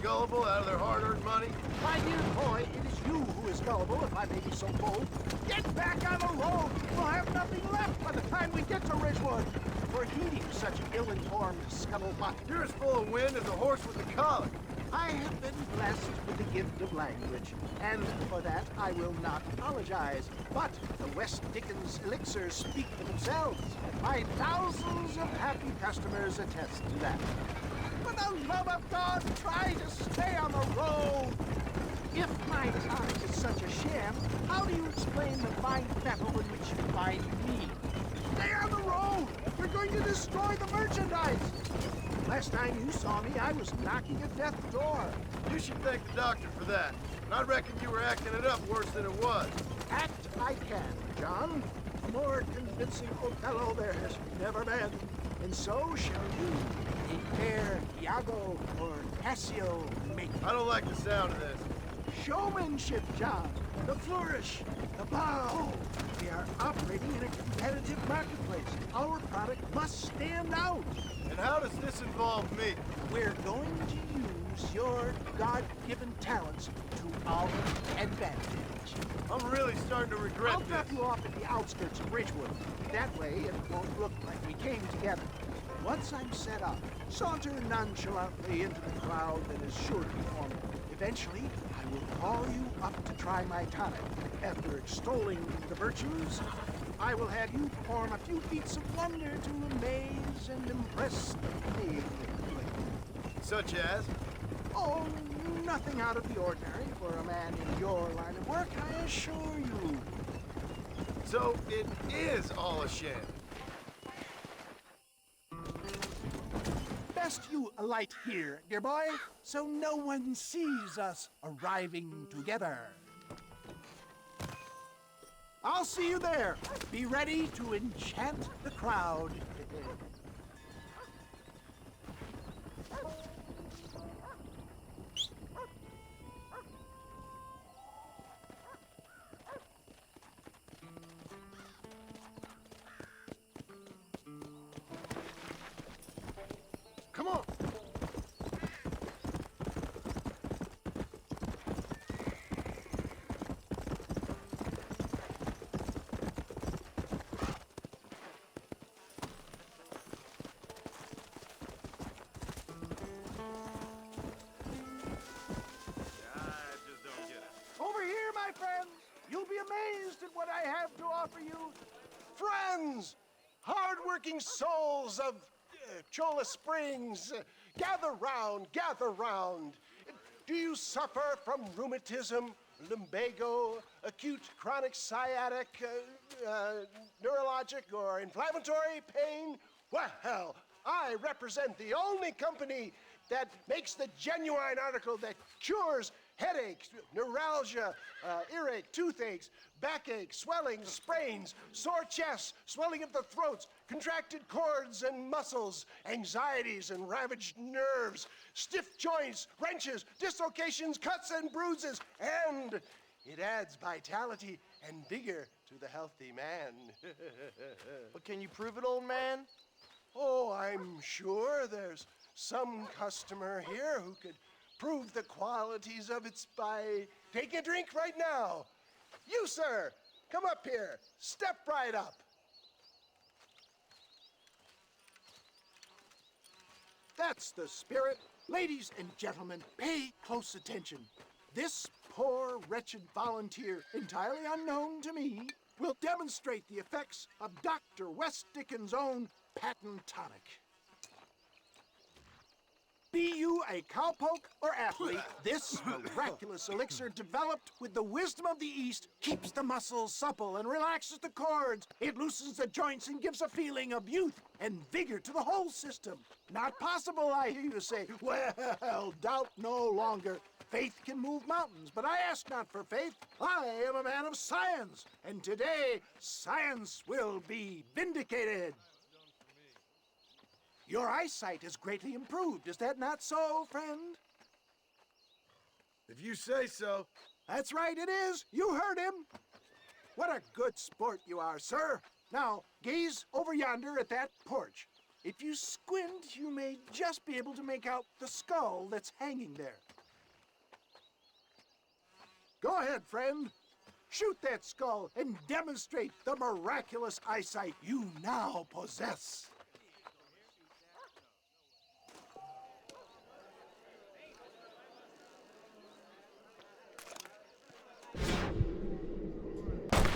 gullible out of their hard-earned money. My dear boy, it is you who is gullible, if I may be so bold. Get back on the road! We'll have nothing left by the time we get to Ridgewood. For heeding such ill-informed scuttlebutt. You're as full of wind as a horse with a colic. I have been blessed with the gift of language, and for that I will not apologize. But the West Dickens elixirs speak for themselves. My thousands of happy customers attest to that. For the love of God, try to stay on the road. If my time is such a sham, how do you explain the fine metal in which you find me? Stay on the road! We're going to destroy the merchandise! Last time you saw me, I was knocking at death's door. You should thank the doctor for that. And I reckon you were acting it up worse than it was. Act I can, John. A more convincing Othello there has never been. And so shall you. A fair Iago or Cassio make. I don't like the sound of this. Showmanship, John. The flourish. The bow. We are operating in a competitive marketplace. Our product must stand out. And how does this involve me? We're going to use your God-given talents to our advantage. I'm really starting to regret I'll this. drop you off at the outskirts of Ridgewood. That way it won't look like we came together. Once I'm set up, saunter nonchalantly into the crowd that is sure to be forming. Eventually, I will call you up to try my tonic. After extolling the virtues, I will have you perform a few feats of wonder to amaze and impress the paying public. Such as? Oh, nothing out of the ordinary for a man in your line of work, I assure you. So it is all a sham. suggest you alight here, dear boy, so no one sees us arriving together. I'll see you there. Be ready to enchant the crowd. Come on. Over here, my friends. You'll be amazed at what I have to offer you. Friends, hard-working souls of Cholla Springs, gather round, gather round. Do you suffer from rheumatism, lumbago, acute chronic sciatic, neurologic, or inflammatory pain? Well, I represent the only company that makes the genuine article that cures headaches, neuralgia, earache, toothaches, backache, swelling, sprains, sore chests, swelling of the throats, contracted cords and muscles, anxieties and ravaged nerves, stiff joints, wrenches, dislocations, cuts and bruises, and it adds vitality and vigor to the healthy man. But can you prove it, old man? Oh, I'm sure there's some customer here who could prove the qualities of it by taking a drink right now. You, sir, come up here. Step right up. That's the spirit. Ladies and gentlemen, pay close attention. This poor, wretched volunteer, entirely unknown to me, will demonstrate the effects of Dr. West Dickens' own patent tonic. Be you a cowpoke or athlete, this miraculous elixir developed with the wisdom of the East keeps the muscles supple and relaxes the cords. It loosens the joints and gives a feeling of youth and vigor to the whole system. Not possible, I hear you say. Well, doubt no longer. Faith can move mountains, but I ask not for faith. I am a man of science, and today science will be vindicated. Your eyesight is greatly improved. Is that not so, friend? If you say so. That's right, it is. You heard him. What a good sport you are, sir. Now, gaze over yonder at that porch. If you squint, you may just be able to make out the skull that's hanging there. Go ahead, friend. Shoot that skull and demonstrate the miraculous eyesight you now possess.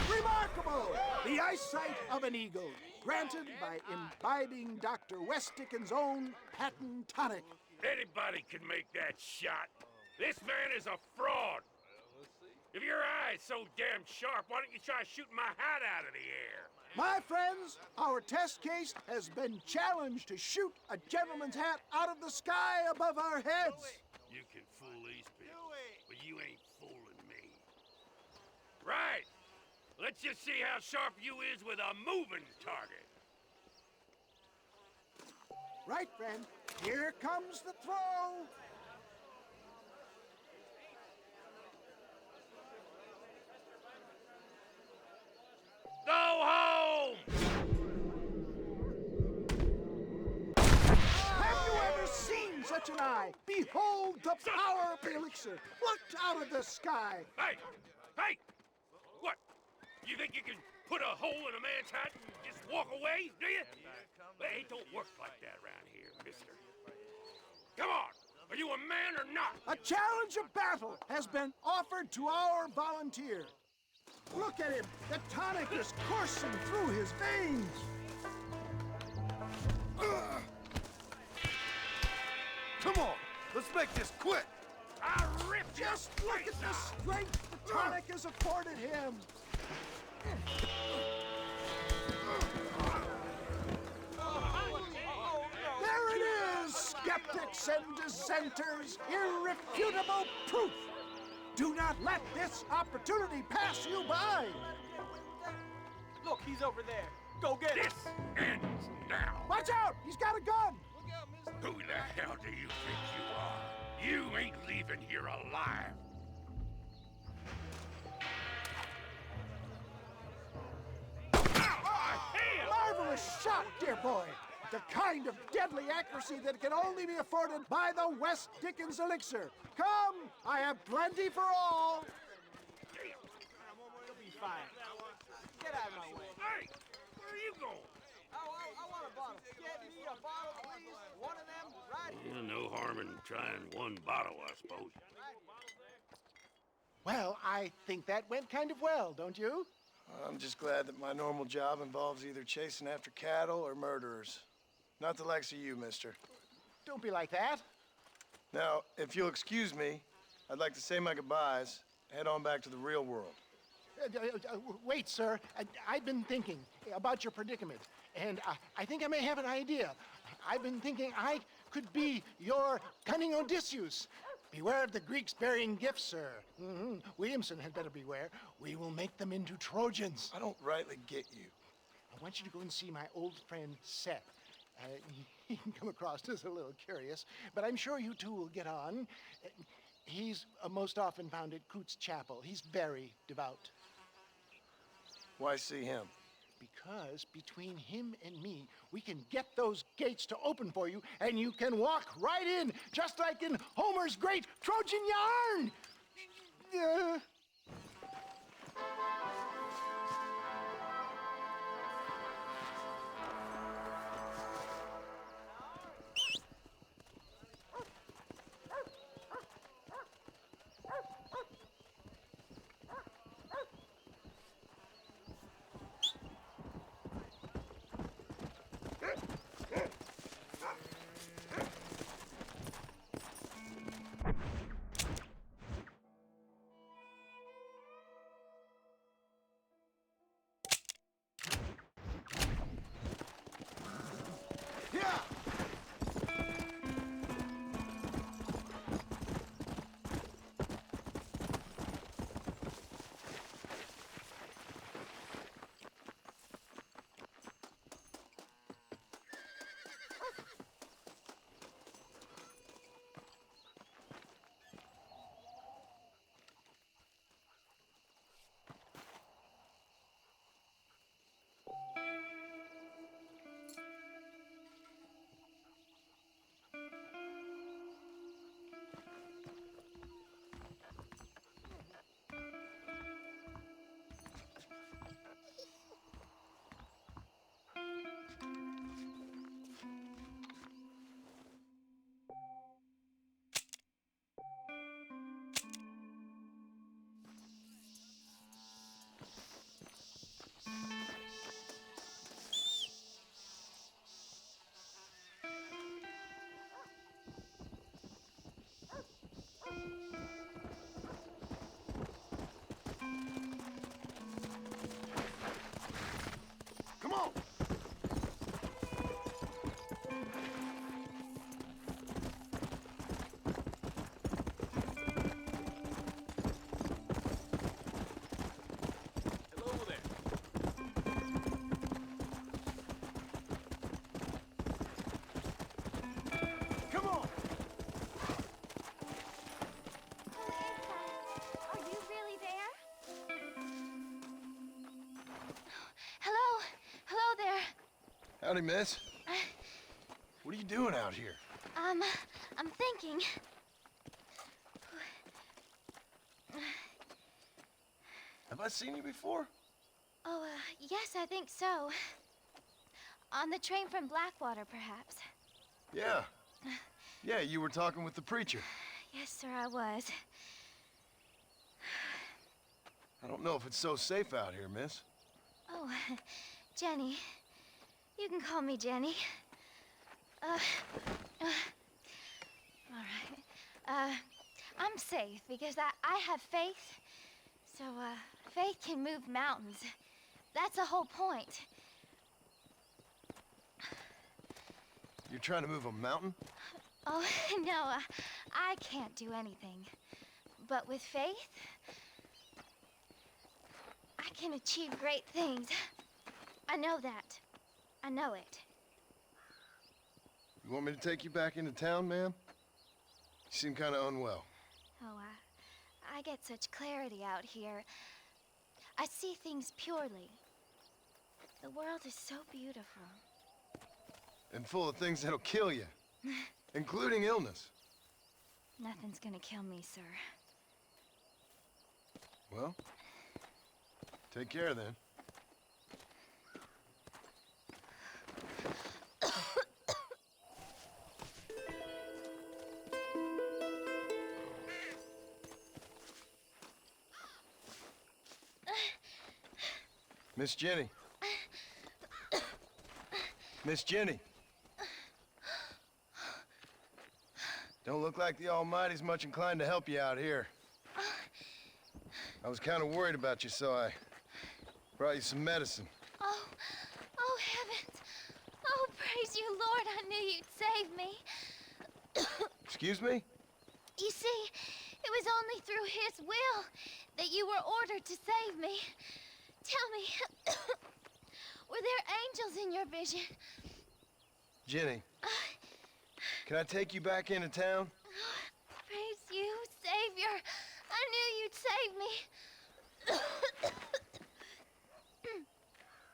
Remarkable! The eyesight of an eagle, granted by imbibing Dr. West Dickens' own patent tonic. Anybody can make that shot. This man is a fraud. If your eye's so damn sharp, why don't you try shooting my hat out of the air? My friends, our test case has been challenged to shoot a gentleman's hat out of the sky above our heads. You can fool these people, but you ain't fooling me. Right. Let's just see how sharp you is with a moving target. Right, friend. Here comes the throw. Go home! Have you ever seen such an eye? Behold the power of the elixir, plucked out of the sky. Hey! Hey! What? You think you can put a hole in a man's hat and just walk away, do you? Well, it don't work like that around here, mister. Come on! Are you a man or not? A challenge of battle has been offered to our volunteer. Look at him! The tonic is coursing through his veins! Come on, let's make this quick! I'll rip Just look at the strength the tonic has afforded him! There it is! Skip centers irrefutable proof. Do not let this opportunity pass you by. Look, he's over there. Go get him. This ends now. Watch out! He's got a gun! Who the hell do you think you are? You ain't leaving here alive. Marvelous shot, dear boy. The kind of deadly accuracy that can only be afforded by the West Dickens elixir. Come, I have plenty for all. You'll be fine. Get out of my way. Hey, where are you going? I want a bottle. Get me a bottle, please. One of them right here. No harm in trying one bottle, I suppose. Well, I think that went kind of well, don't you? I'm just glad that my normal job involves either chasing after cattle or murderers. Not the likes of you, mister. Don't be like that. Now, if you'll excuse me, I'd like to say my goodbyes, head on back to the real world. Wait, sir. I've been thinking about your predicament, and I think I may have an idea. I've been thinking I could be your cunning Odysseus. Beware of the Greeks bearing gifts, sir. Williamson had better beware. We will make them into Trojans. I don't rightly get you. I want you to go and see my old friend Seth. He can come across as a little curious, but I'm sure you two will get on. He's most often found at Coots Chapel. He's very devout. Why see him? Because between him and me, we can get those gates to open for you, and you can walk right in, just like in Homer's great Trojan yarn! Howdy, miss. What are you doing out here? I'm thinking. Have I seen you before? Oh, yes, I think so. On the train from Blackwater, perhaps. Yeah. Yeah, you were talking with the preacher. Yes, sir, I was. I don't know if it's so safe out here, miss. Oh, Jenny. You can call me Jenny. All right. I'm safe because I have faith. So, faith can move mountains. That's the whole point. You're trying to move a mountain? Oh, no, I can't do anything. But with faith, I can achieve great things. I know that. I know it. You want me to take you back into town, ma'am? You seem kind of unwell. Oh, I get such clarity out here. I see things purely. The world is so beautiful. And full of things that'll kill you, including illness. Nothing's gonna kill me, sir. Well, take care then. Miss Jenny. Miss Jenny. Don't look like the Almighty's much inclined to help you out here. I was kind of worried about you, so I brought you some medicine. Oh, oh heavens. Oh, praise you, Lord. I knew you'd save me. Excuse me? You see, it was only through his will that you were ordered to save me. Tell me, were there angels in your vision? Jenny, can I take you back into town? Praise you, Savior. I knew you'd save me.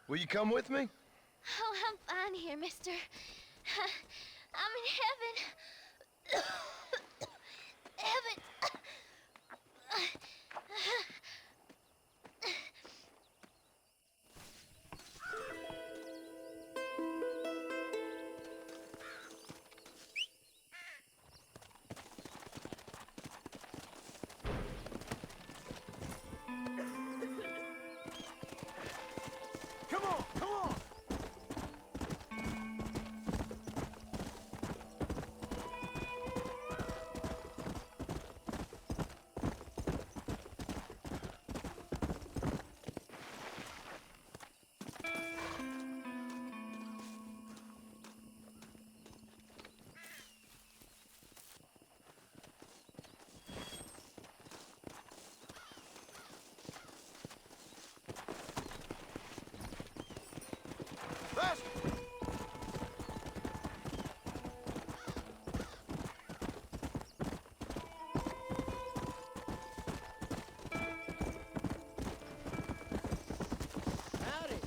Will you come with me? Oh, I'm fine here, mister. I'm in heaven. Heaven. Come on, come on! Faster! Howdy.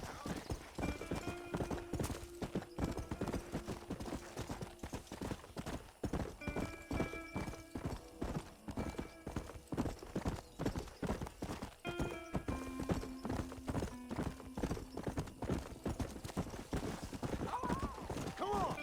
Come on!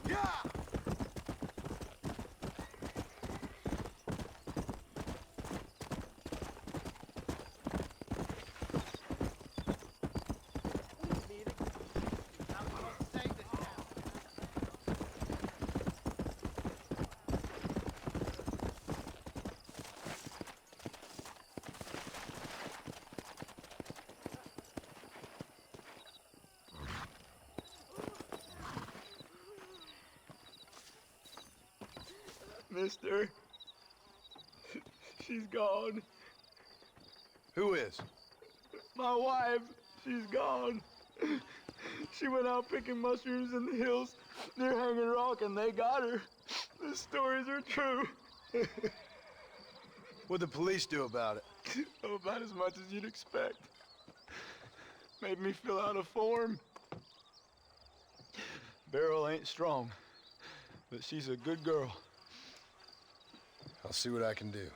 Yeah! Mister, she's gone. Who is? My wife, she's gone. She went out picking mushrooms in the hills near Hanging Rock and they got her. The stories are true. What'd the police do about it? Oh, about as much as you'd expect. Made me fill out a form. Beryl ain't strong, but she's a good girl. I'll see what I can do.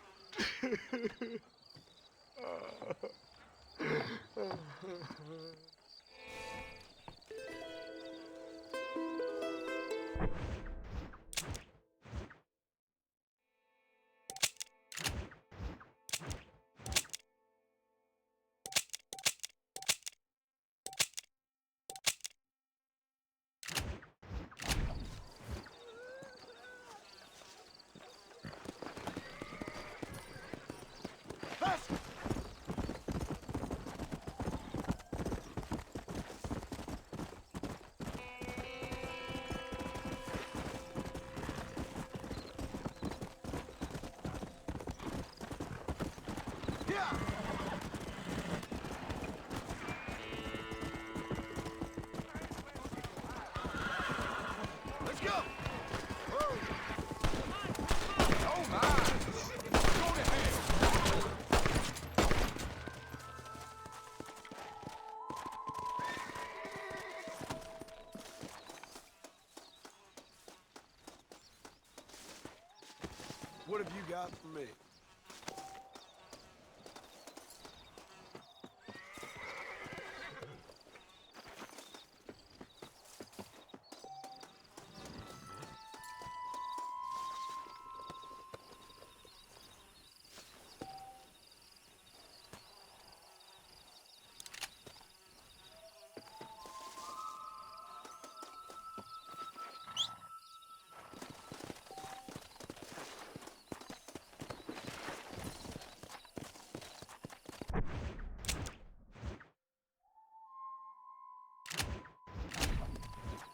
What have you got for me?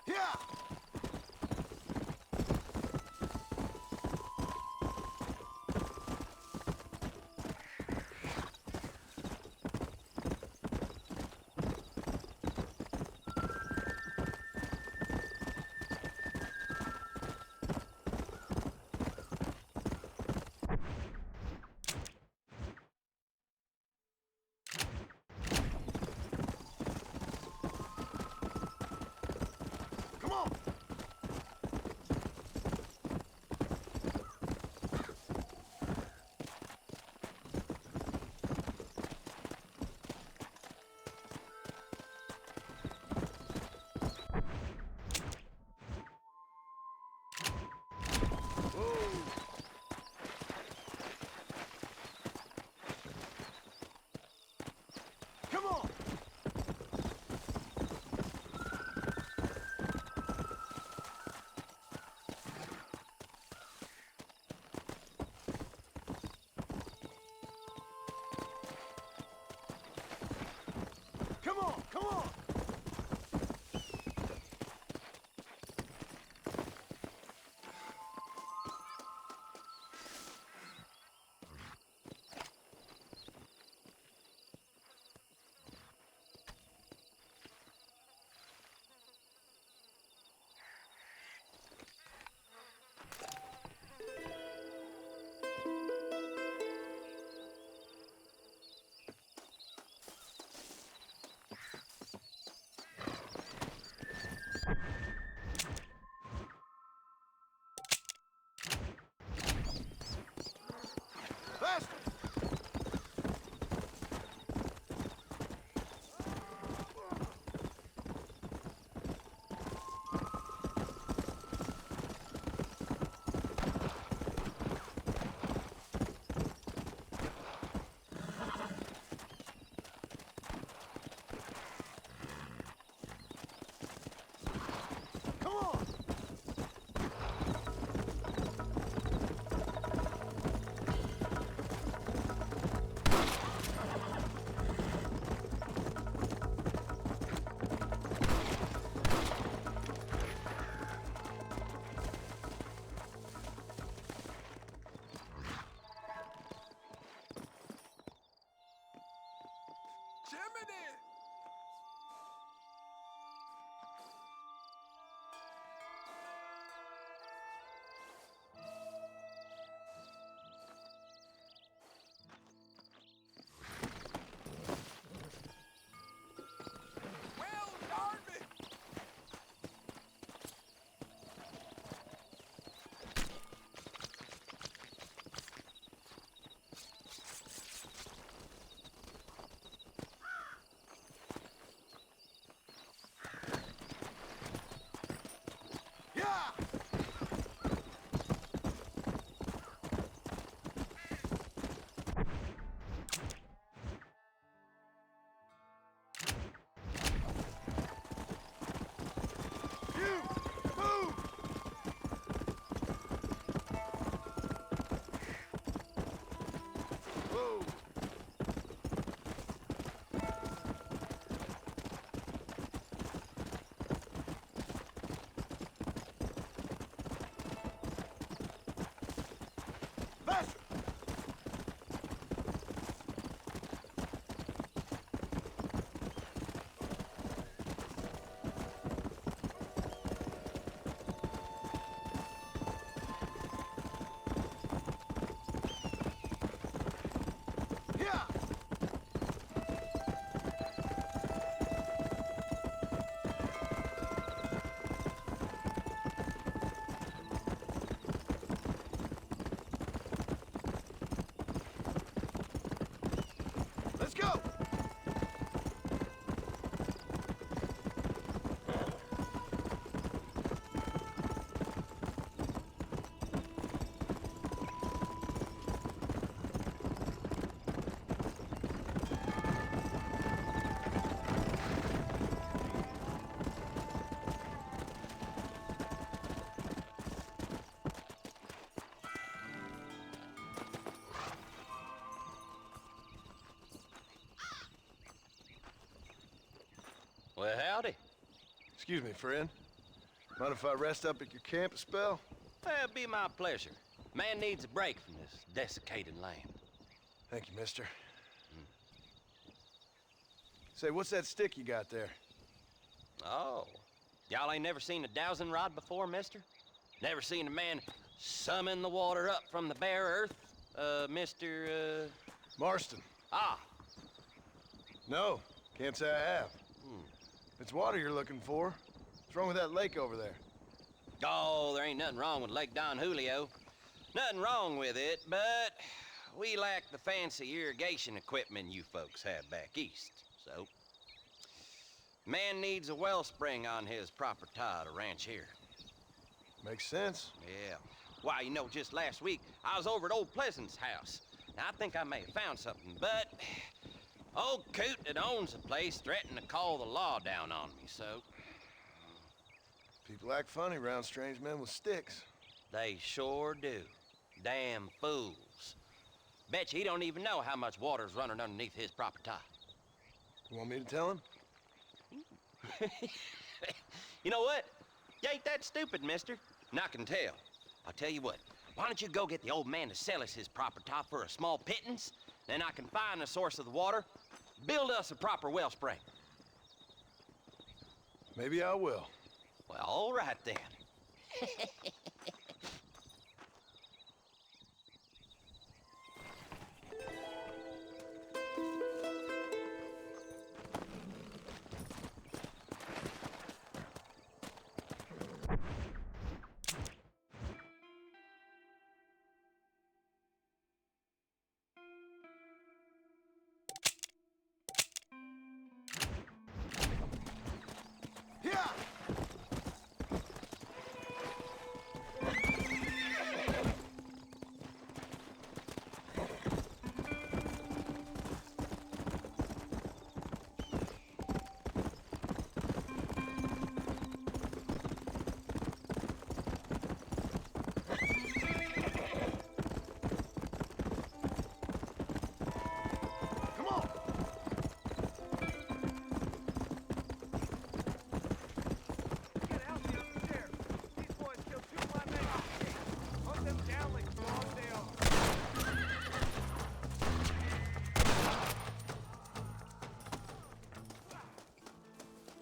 Yeah! Come on! Come on! Come on, come on! Faster! Come on! Jiminy! Well, darn me! Yeah! You! Move! Whoa! Well, howdy. Excuse me, friend. Mind if I rest up at your camp a spell? Well, it'd be my pleasure. Man needs a break from this desiccated land. Thank you, mister. Say, what's that stick you got there? Oh. Y'all ain't never seen a dowsing rod before, mister? Never seen a man summon the water up from the bare earth? Mr. Marston. Ah. No, can't say I have. If it's water you're looking for, what's wrong with that lake over there? Oh, there ain't nothing wrong with Lake Don Julio. Nothing wrong with it, but we lack the fancy irrigation equipment you folks have back east, so. Man needs a wellspring on his property to ranch here. Makes sense. Yeah. Why, you know, just last week, I was over at old Pleasant's house. Now, I think I may have found something, but old coot that owns the place threatened to call the law down on me, so. People act funny around strange men with sticks. They sure do. Damn fools. Bet you he don't even know how much water's running underneath his property. You want me to tell him? You know what? You ain't that stupid, mister. And I can tell. I'll tell you what. Why don't you go get the old man to sell us his property for a small pittance? Then I can find the source of the water, build us a proper wellspring. Maybe I will. Well, all right then.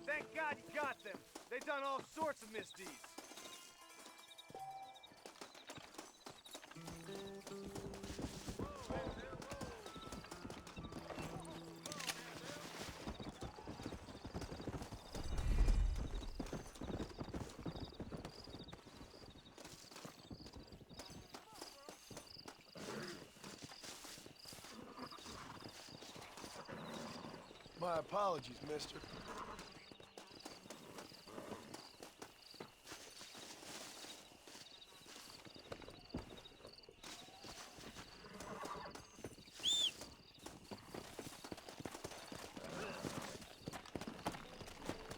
Thank God you got them. They done all sorts of misdeeds. My apologies, mister.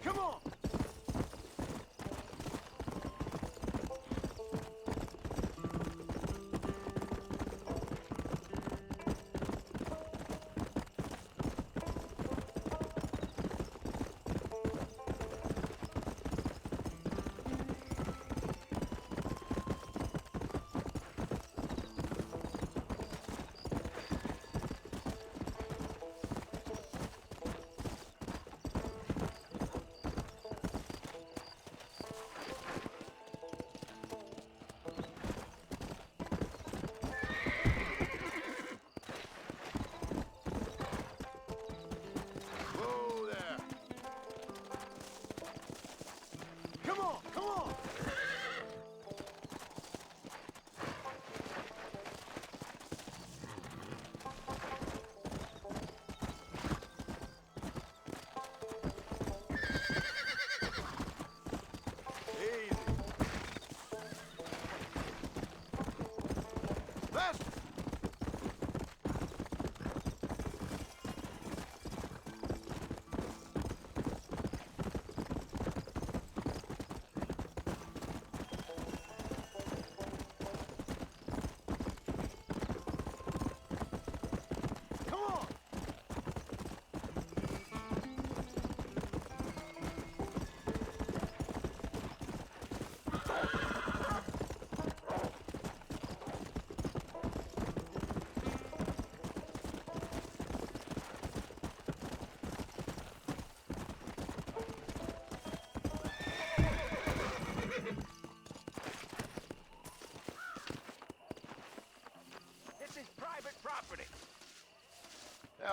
Come on!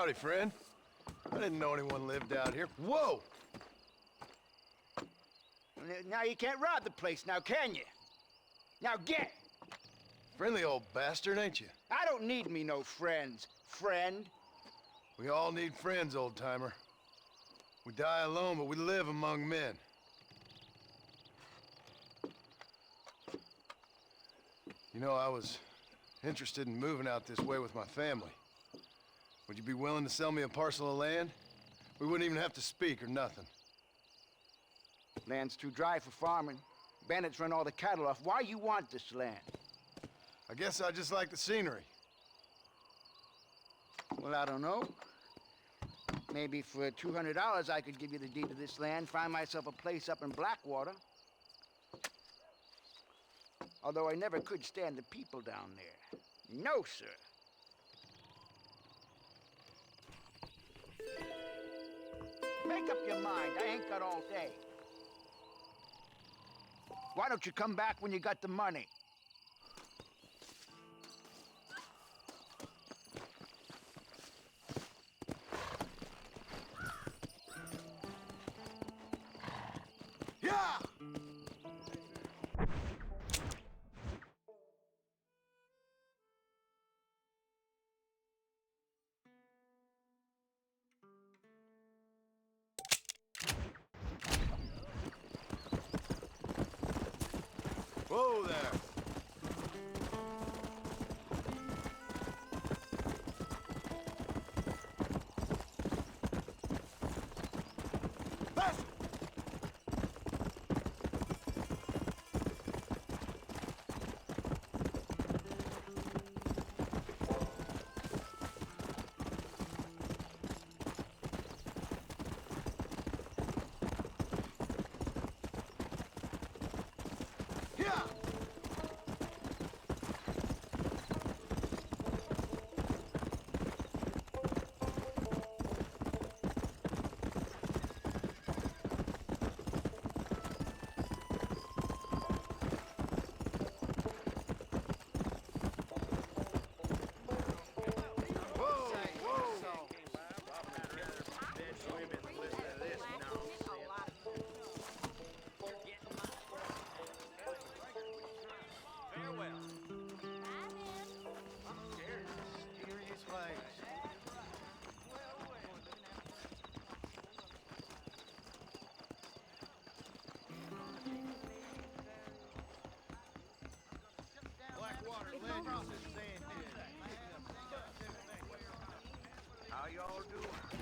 Howdy, friend. I didn't know anyone lived out here. Whoa! Now you can't rob the place now, can you? Now get! Friendly old bastard, ain't you? I don't need me no friends, friend. We all need friends, old-timer. We die alone, but we live among men. You know, I was interested in moving out this way with my family. Would you be willing to sell me a parcel of land? We wouldn't even have to speak or nothing. Land's too dry for farming. Bandits run all the cattle off. Why you want this land? I guess I just like the scenery. Well, I don't know. Maybe for $200 I could give you the deed to this land, find myself a place up in Blackwater. Although I never could stand the people down there. No, sir. Make up your mind. I ain't got all day. Why don't you come back when you got the money? Yeah! Whoa there! Faster! Yeah! How y'all doing?